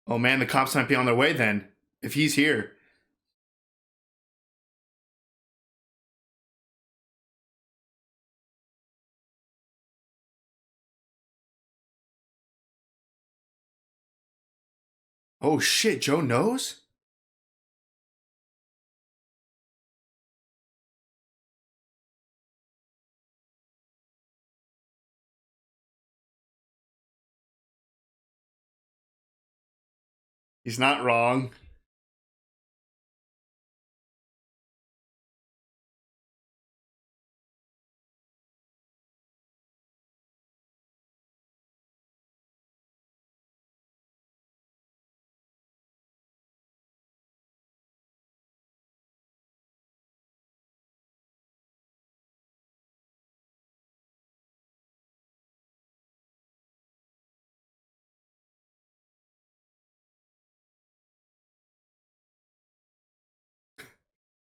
Oh man, the cops might be on their way then. If he's here. Oh shit, Joe knows? He's not wrong.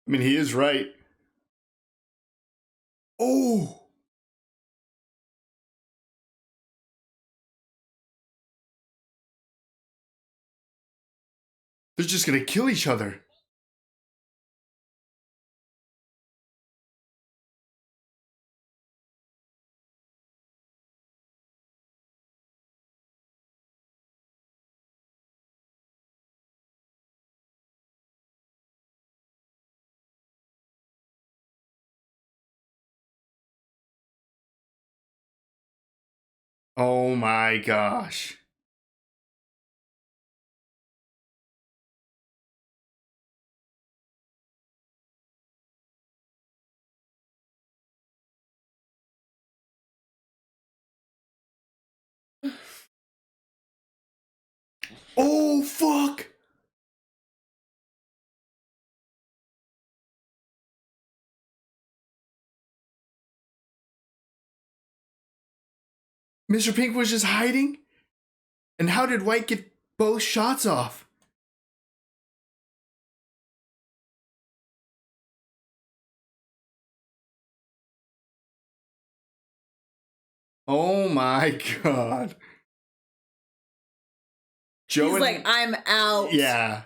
I mean, he is right. Oh! They're just gonna kill each other. Oh my gosh. Oh, fuck! Mr. Pink was just hiding? And how did White get both shots off? Oh my god. He's like, I'm out. Yeah.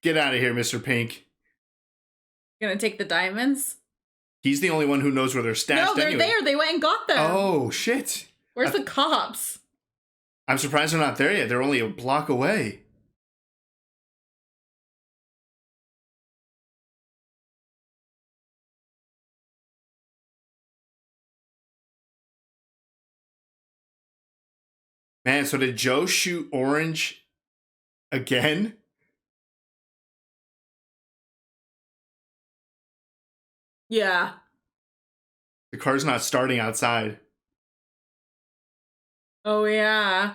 Get out of here, Mr. Pink. Gonna take the diamonds? He's the only one who knows where they're stashed. No, they're anyway. there. They went and got them. Oh, shit. Where's the cops? I'm surprised they're not there yet. They're only a block away. Man, so did Joe shoot Orange again? Yeah. The car's not starting outside. Oh, yeah.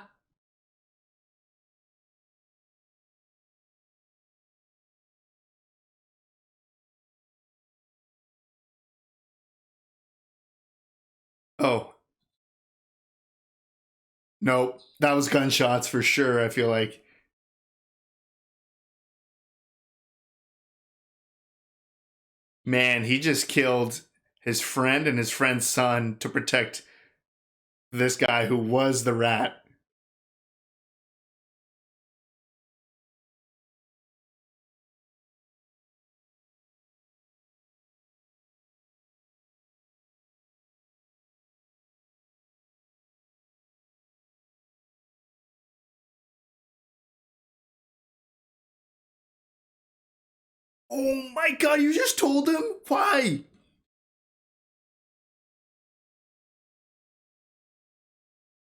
Oh. Nope. That was gunshots for sure, I feel like. Man, he just killed his friend and his friend's son to protect this guy who was the rat. Oh my god, you just told him? Why?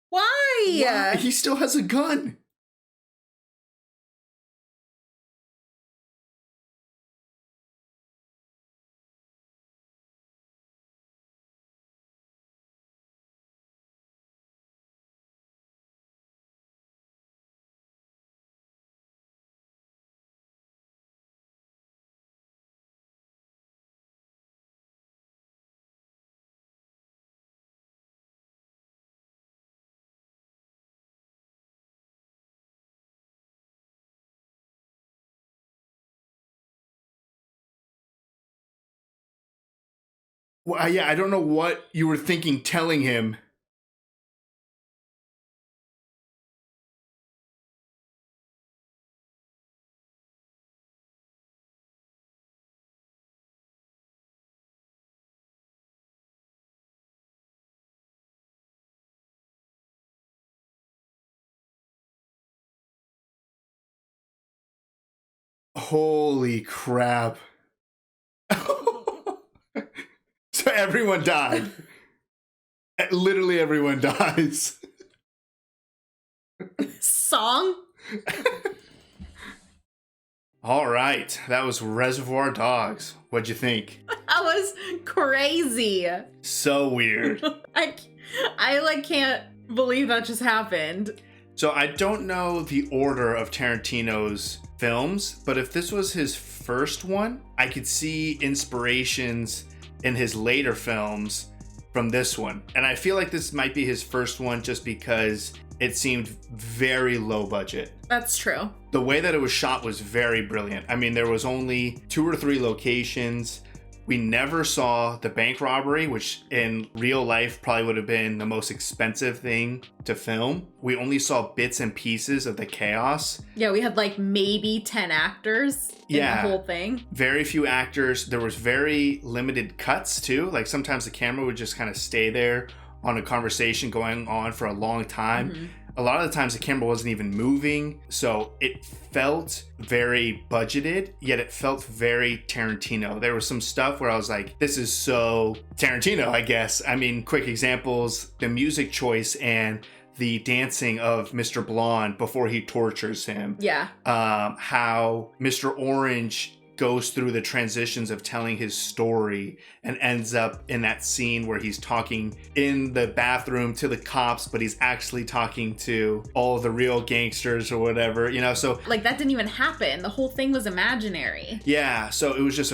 Why? He still has a gun. Well, yeah, I don't know what you were thinking telling him. Holy crap. So everyone died. Literally everyone dies. Song? All right, that was Reservoir Dogs. What'd you think? That was crazy. So weird. I like can't believe that just happened. So I don't know the order of Tarantino's films, but if this was his first one, I could see inspirations in his later films from this one. And I feel like this might be his first one just because it seemed very low budget. That's true. The way that it was shot was very brilliant. I mean, there was only 2 or 3 locations. We never saw the bank robbery, which in real life probably would have been the most expensive thing to film. We only saw bits and pieces of the chaos. Yeah, we had like maybe 10 actors in the whole thing. Very few actors. There was very limited cuts too. Like sometimes the camera would just kind of stay there on a conversation going on for a long time. Mm-hmm. A lot of the times the camera wasn't even moving, so it felt very budgeted, yet it felt very Tarantino. There was some stuff where I was like, this is so Tarantino, I guess. I mean, quick examples, the music choice and the dancing of Mr. Blonde before he tortures him. Yeah. How Mr. Orange goes through the transitions of telling his story and ends up in that scene where he's talking in the bathroom to the cops, but he's actually talking to all the real gangsters or whatever, you know, so like that didn't even happen. The whole thing was imaginary. Yeah, so it was just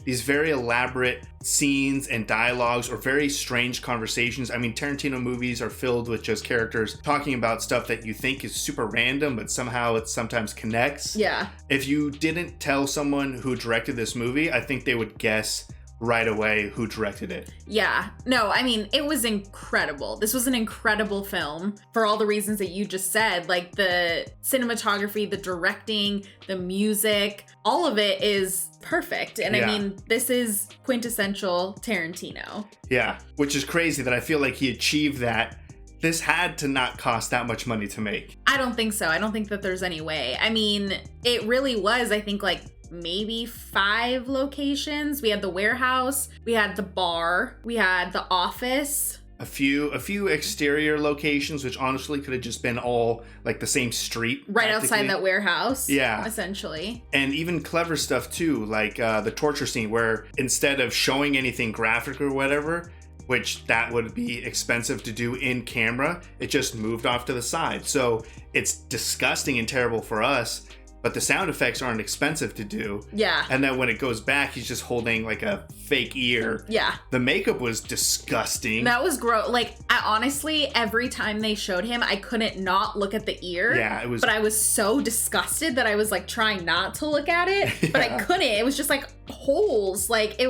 these very elaborate scenes and dialogues or very strange conversations. I mean, Tarantino movies are filled with just characters talking about stuff that you think is super random, but somehow it sometimes connects. Yeah. If you didn't tell someone who directed this movie, I think they would guess right away who directed it. Yeah. No, I mean, it was incredible. This was an incredible film for all the reasons that you just said. Like the cinematography, the directing, the music, all of it is perfect. And I mean, this is quintessential Tarantino. Yeah, which is crazy that I feel like he achieved that. This had to not cost that much money to make. I don't think so. I don't think that there's any way. I mean, it really was, I think, like maybe 5 locations. We had the warehouse, we had the bar, we had the office. A few exterior locations, which honestly could have just been all like the same street. Right outside that warehouse. Yeah. Essentially. And even clever stuff too, like the torture scene where instead of showing anything graphic or whatever, which that would be expensive to do in camera, it just moved off to the side. So it's disgusting and terrible for us, but the sound effects aren't expensive to do. Yeah. And then when it goes back, he's just holding like a fake ear. Yeah. The makeup was disgusting. That was gross. Like, honestly, every time they showed him, I couldn't not look at the ear. Yeah, it was. But I was so disgusted that I was like trying not to look at it, but I couldn't. It was just like holes. Like that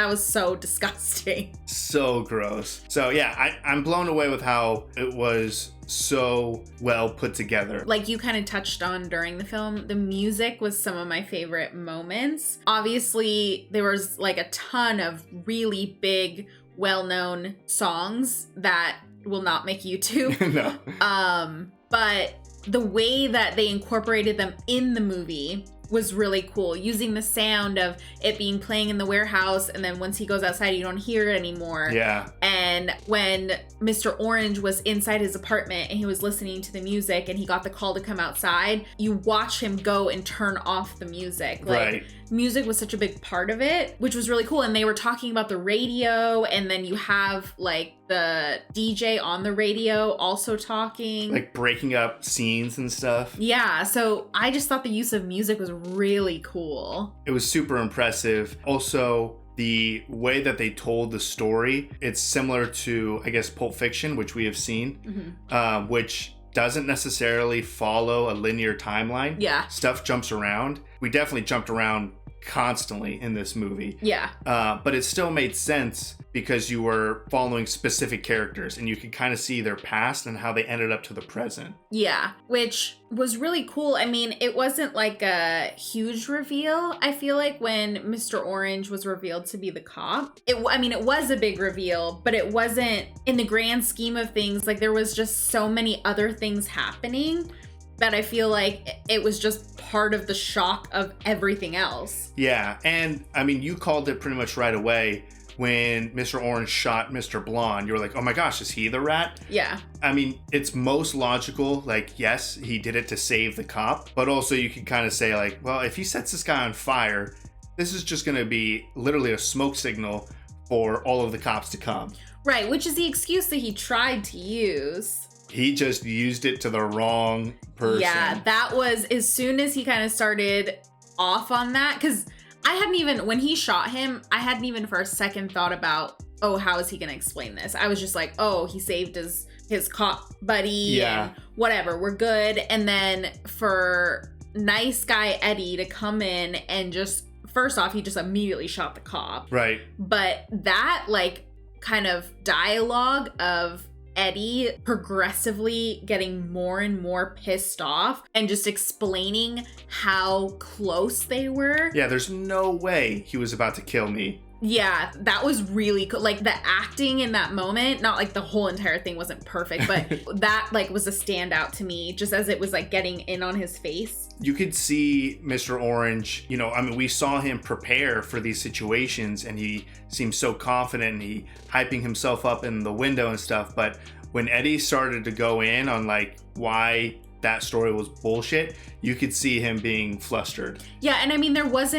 was so disgusting. So gross. So yeah, I'm blown away with how it was so well put together. Like you kind of touched on during the film, the music was some of my favorite moments. Obviously, there was like a ton of really big, well-known songs that will not make YouTube. No. But the way that they incorporated them in the movie was really cool, using the sound of it being playing in the warehouse, and then once he goes outside you don't hear it anymore. Yeah. And when Mr. Orange was inside his apartment and he was listening to the music and he got the call to come outside, you watch him go and turn off the music. Like, right. Music was such a big part of it, which was really cool. And they were talking about the radio, and then you have like the DJ on the radio also talking, like breaking up scenes and stuff. Yeah, so I just thought the use of music was really cool. It was super impressive. Also, the way that they told the story, it's similar to, I guess, Pulp Fiction, which we have seen, which doesn't necessarily follow a linear timeline. Yeah. Stuff jumps around. We definitely jumped around constantly in this movie. Yeah. But it still made sense because you were following specific characters and you could kind of see their past and how they ended up to the present. Yeah, which was really cool. I mean, it wasn't like a huge reveal, I feel like, when Mr. Orange was revealed to be the cop. It was a big reveal, but it wasn't, in the grand scheme of things, like there was just so many other things happening that I feel like it was just part of the shock of everything else. Yeah, and I mean, you called it pretty much right away when Mr. Orange shot Mr. Blonde. You were like, oh my gosh, is he the rat? Yeah. I mean, it's most logical, like, yes, he did it to save the cop, but also you could kind of say like, well, if he sets this guy on fire, this is just gonna be literally a smoke signal for all of the cops to come. Right, which is the excuse that he tried to use. He just used it to the wrong person. Yeah, that was, as soon as he kind of started off on that, because I hadn't even, when he shot him, I hadn't even for a second thought about, oh, how is he going to explain this? I was just like, oh, he saved his cop buddy and whatever, we're good. And then for nice guy Eddie to come in and just, first off, he just immediately shot the cop. Right. But that like kind of dialogue of Eddie progressively getting more and more pissed off and just explaining how close they were. Yeah, there's no way he was about to kill me. Yeah, that was really cool. Like the acting in that moment, not like the whole entire thing wasn't perfect, but that like was a standout to me just as it was like getting in on his face. You could see Mr. Orange, you know, I mean, we saw him prepare for these situations and he seemed so confident and he hyping himself up in the window and stuff. But when Eddie started to go in on like why that story was bullshit, you could see him being flustered. Yeah, and I mean, there was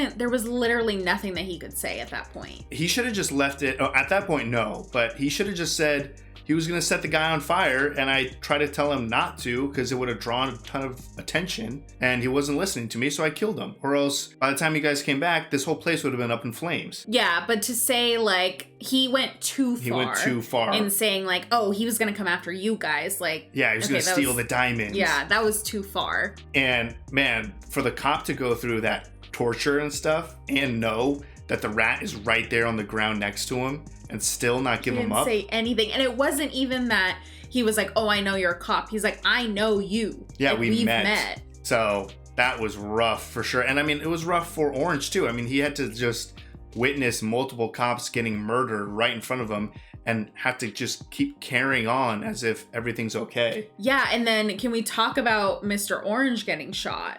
literally nothing that he could say at that point. He should have just left it. Oh, at that point, no. But he should have just said he was going to set the guy on fire, and I tried to tell him not to because it would have drawn a ton of attention, and he wasn't listening to me, so I killed him. Or else, by the time you guys came back, this whole place would have been up in flames. Yeah, but to say, like, he went too far. He went too far. In saying, like, oh, he was going to come after you guys. Like, yeah, he was going to steal the diamonds. Yeah, that was too far. And, man, for the cop to go through that torture and stuff and know that the rat is right there on the ground next to him and still not give him up. He didn't say anything. And it wasn't even that he was like, oh, I know you're a cop. He's like, I know you. Yeah, like, we've met. So that was rough for sure. And I mean, it was rough for Orange too. I mean, he had to just witness multiple cops getting murdered right in front of him and have to just keep carrying on as if everything's okay. Yeah, and then can we talk about Mr. Orange getting shot?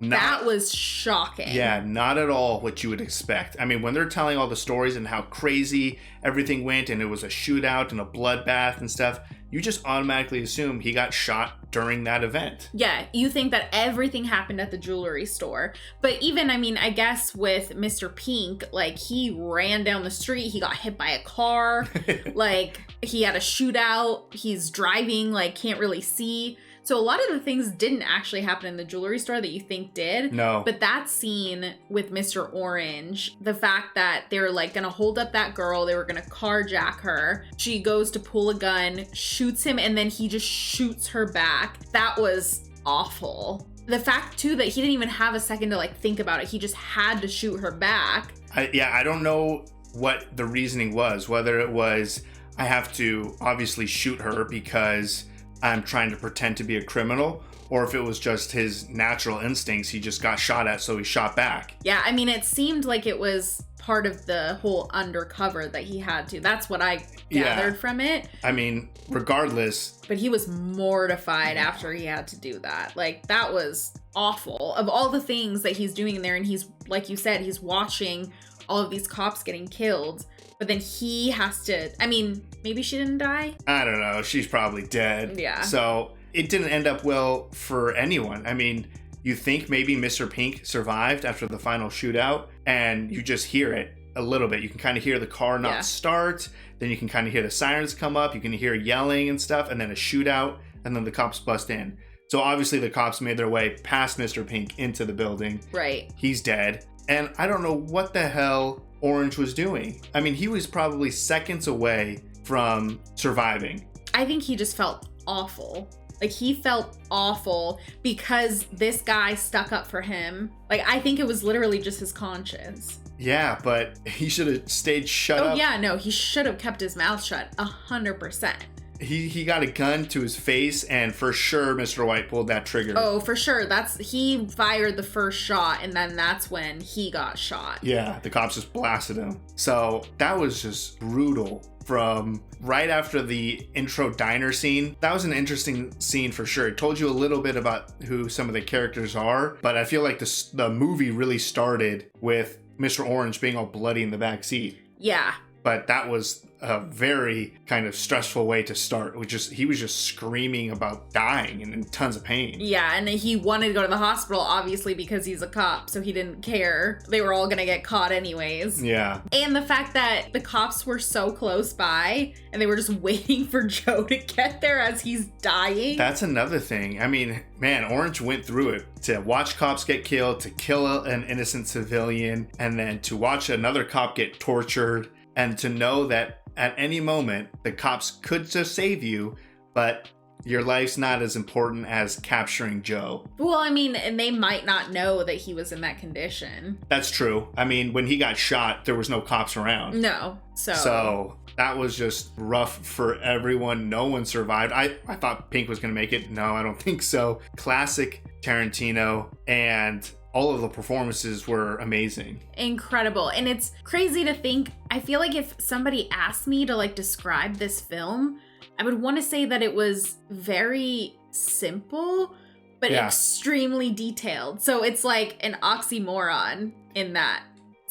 That was shocking. Yeah, not at all what you would expect. I mean, when they're telling all the stories and how crazy everything went and it was a shootout and a bloodbath and stuff, you just automatically assume he got shot during that event. Yeah, you think that everything happened at the jewelry store. But even, I mean, I guess with Mr. Pink, like, he ran down the street, he got hit by a car, like, he had a shootout, he's driving, like, can't really see. So a lot of the things didn't actually happen in the jewelry store that you think did. No. But that scene with Mr. Orange, the fact that they were like gonna hold up that girl, they were gonna carjack her. She goes to pull a gun, shoots him, and then he just shoots her back. That was awful. The fact too that he didn't even have a second to like think about it. He just had to shoot her back. I don't know what the reasoning was, whether it was I have to obviously shoot her because I'm trying to pretend to be a criminal, or if it was just his natural instincts, he just got shot at, so he shot back. Yeah, I mean, it seemed like it was part of the whole undercover that he had to. That's what I gathered from it. I mean, regardless. But he was mortified after he had to do that. Like, that was awful. Of all the things that he's doing in there, and he's, like you said, he's watching all of these cops getting killed. But then he has to, I mean, maybe she didn't die? I don't know. She's probably dead. Yeah. So it didn't end up well for anyone. I mean, you think maybe Mr. Pink survived after the final shootout, and you just hear it a little bit. You can kind of hear the car not start. Then you can kind of hear the sirens come up. You can hear yelling and stuff, and then a shootout, and then the cops bust in. So obviously the cops made their way past Mr. Pink into the building. Right. He's dead. And I don't know what the hell Orange was doing. I mean, he was probably seconds away from surviving. I think he just felt awful. Like, he felt awful because this guy stuck up for him. Like, I think it was literally just his conscience. Yeah, but he should have stayed shut up. Oh, yeah, no, he should have kept his mouth shut 100%. He got a gun to his face, and for sure Mr. White pulled that trigger. Oh, for sure. He fired the first shot, and then that's when he got shot. Yeah, the cops just blasted him. So that was just brutal. From right after the intro diner scene, that was an interesting scene for sure. It told you a little bit about who some of the characters are, but I feel like the movie really started with Mr. Orange being all bloody in the back seat. Yeah. But that was a very kind of stressful way to start. He was just screaming about dying and in tons of pain. Yeah, and he wanted to go to the hospital, obviously, because he's a cop, so he didn't care. They were all gonna get caught anyways. Yeah. And the fact that the cops were so close by, and they were just waiting for Joe to get there as he's dying. That's another thing. I mean, man, Orange went through it. To watch cops get killed, to kill an innocent civilian, and then to watch another cop get tortured, and to know that at any moment the cops could just save you, but your life's not as important as capturing Joe. Well, I mean, and they might not know that he was in that condition. That's true. I mean, when he got shot, there was no cops around. No. So that was just rough for everyone. No one survived. I thought Pink was going to make it. No, I don't think so. Classic Tarantino, and all of the performances were amazing. Incredible. And it's crazy to think, I feel like if somebody asked me to like describe this film, I would want to say that it was very simple, but extremely detailed. So it's like an oxymoron in that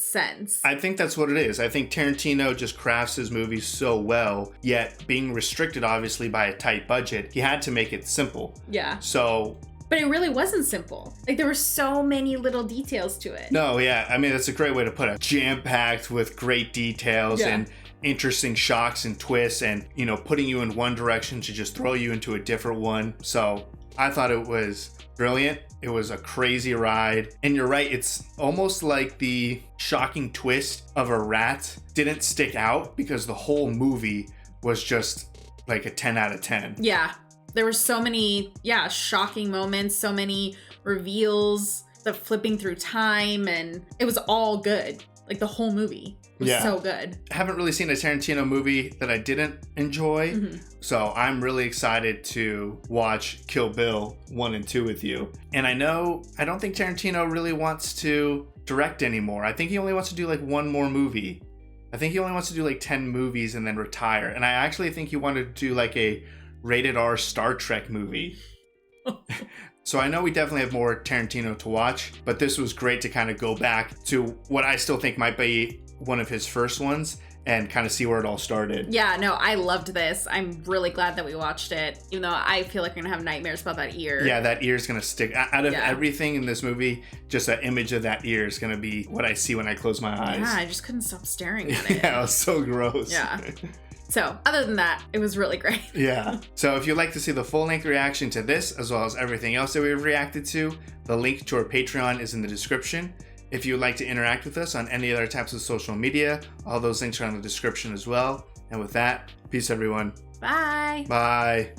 sense. I think that's what it is. I think Tarantino just crafts his movies so well, yet being restricted obviously by a tight budget, he had to make it simple. Yeah. So... But it really wasn't simple. Like, there were so many little details to it. No, yeah. I mean, that's a great way to put it. Jam-packed with great details and interesting shocks and twists and, you know, putting you in one direction to just throw you into a different one. So I thought it was brilliant. It was a crazy ride. And you're right, it's almost like the shocking twist of a rat didn't stick out because the whole movie was just like a 10 out of 10. Yeah. There were so many, shocking moments, so many reveals, the flipping through time, and it was all good. Like, the whole movie was so good. I haven't really seen a Tarantino movie that I didn't enjoy, so I'm really excited to watch Kill Bill 1 and 2 with you. And I don't think Tarantino really wants to direct anymore. I think he only wants to do like one more movie. I think he only wants to do like 10 movies and then retire. And I actually think he wanted to do like a rated R Star Trek movie. So I know we definitely have more Tarantino to watch, but this was great to kind of go back to what I still think might be one of his first ones and kind of see where it all started. Yeah, no, I loved this. I'm really glad that we watched it, even though I feel like we're gonna have nightmares about that ear. Yeah, that ear's gonna stick. Out of everything in this movie, just that image of that ear is gonna be what I see when I close my eyes. Yeah, I just couldn't stop staring at it. Yeah, it was so gross. Yeah. So, other than that, it was really great. Yeah. So if you'd like to see the full-length reaction to this, as well as everything else that we've reacted to, the link to our Patreon is in the description. If you would like to interact with us on any other types of social media, all those links are in the description as well. And with that, peace everyone. Bye. Bye.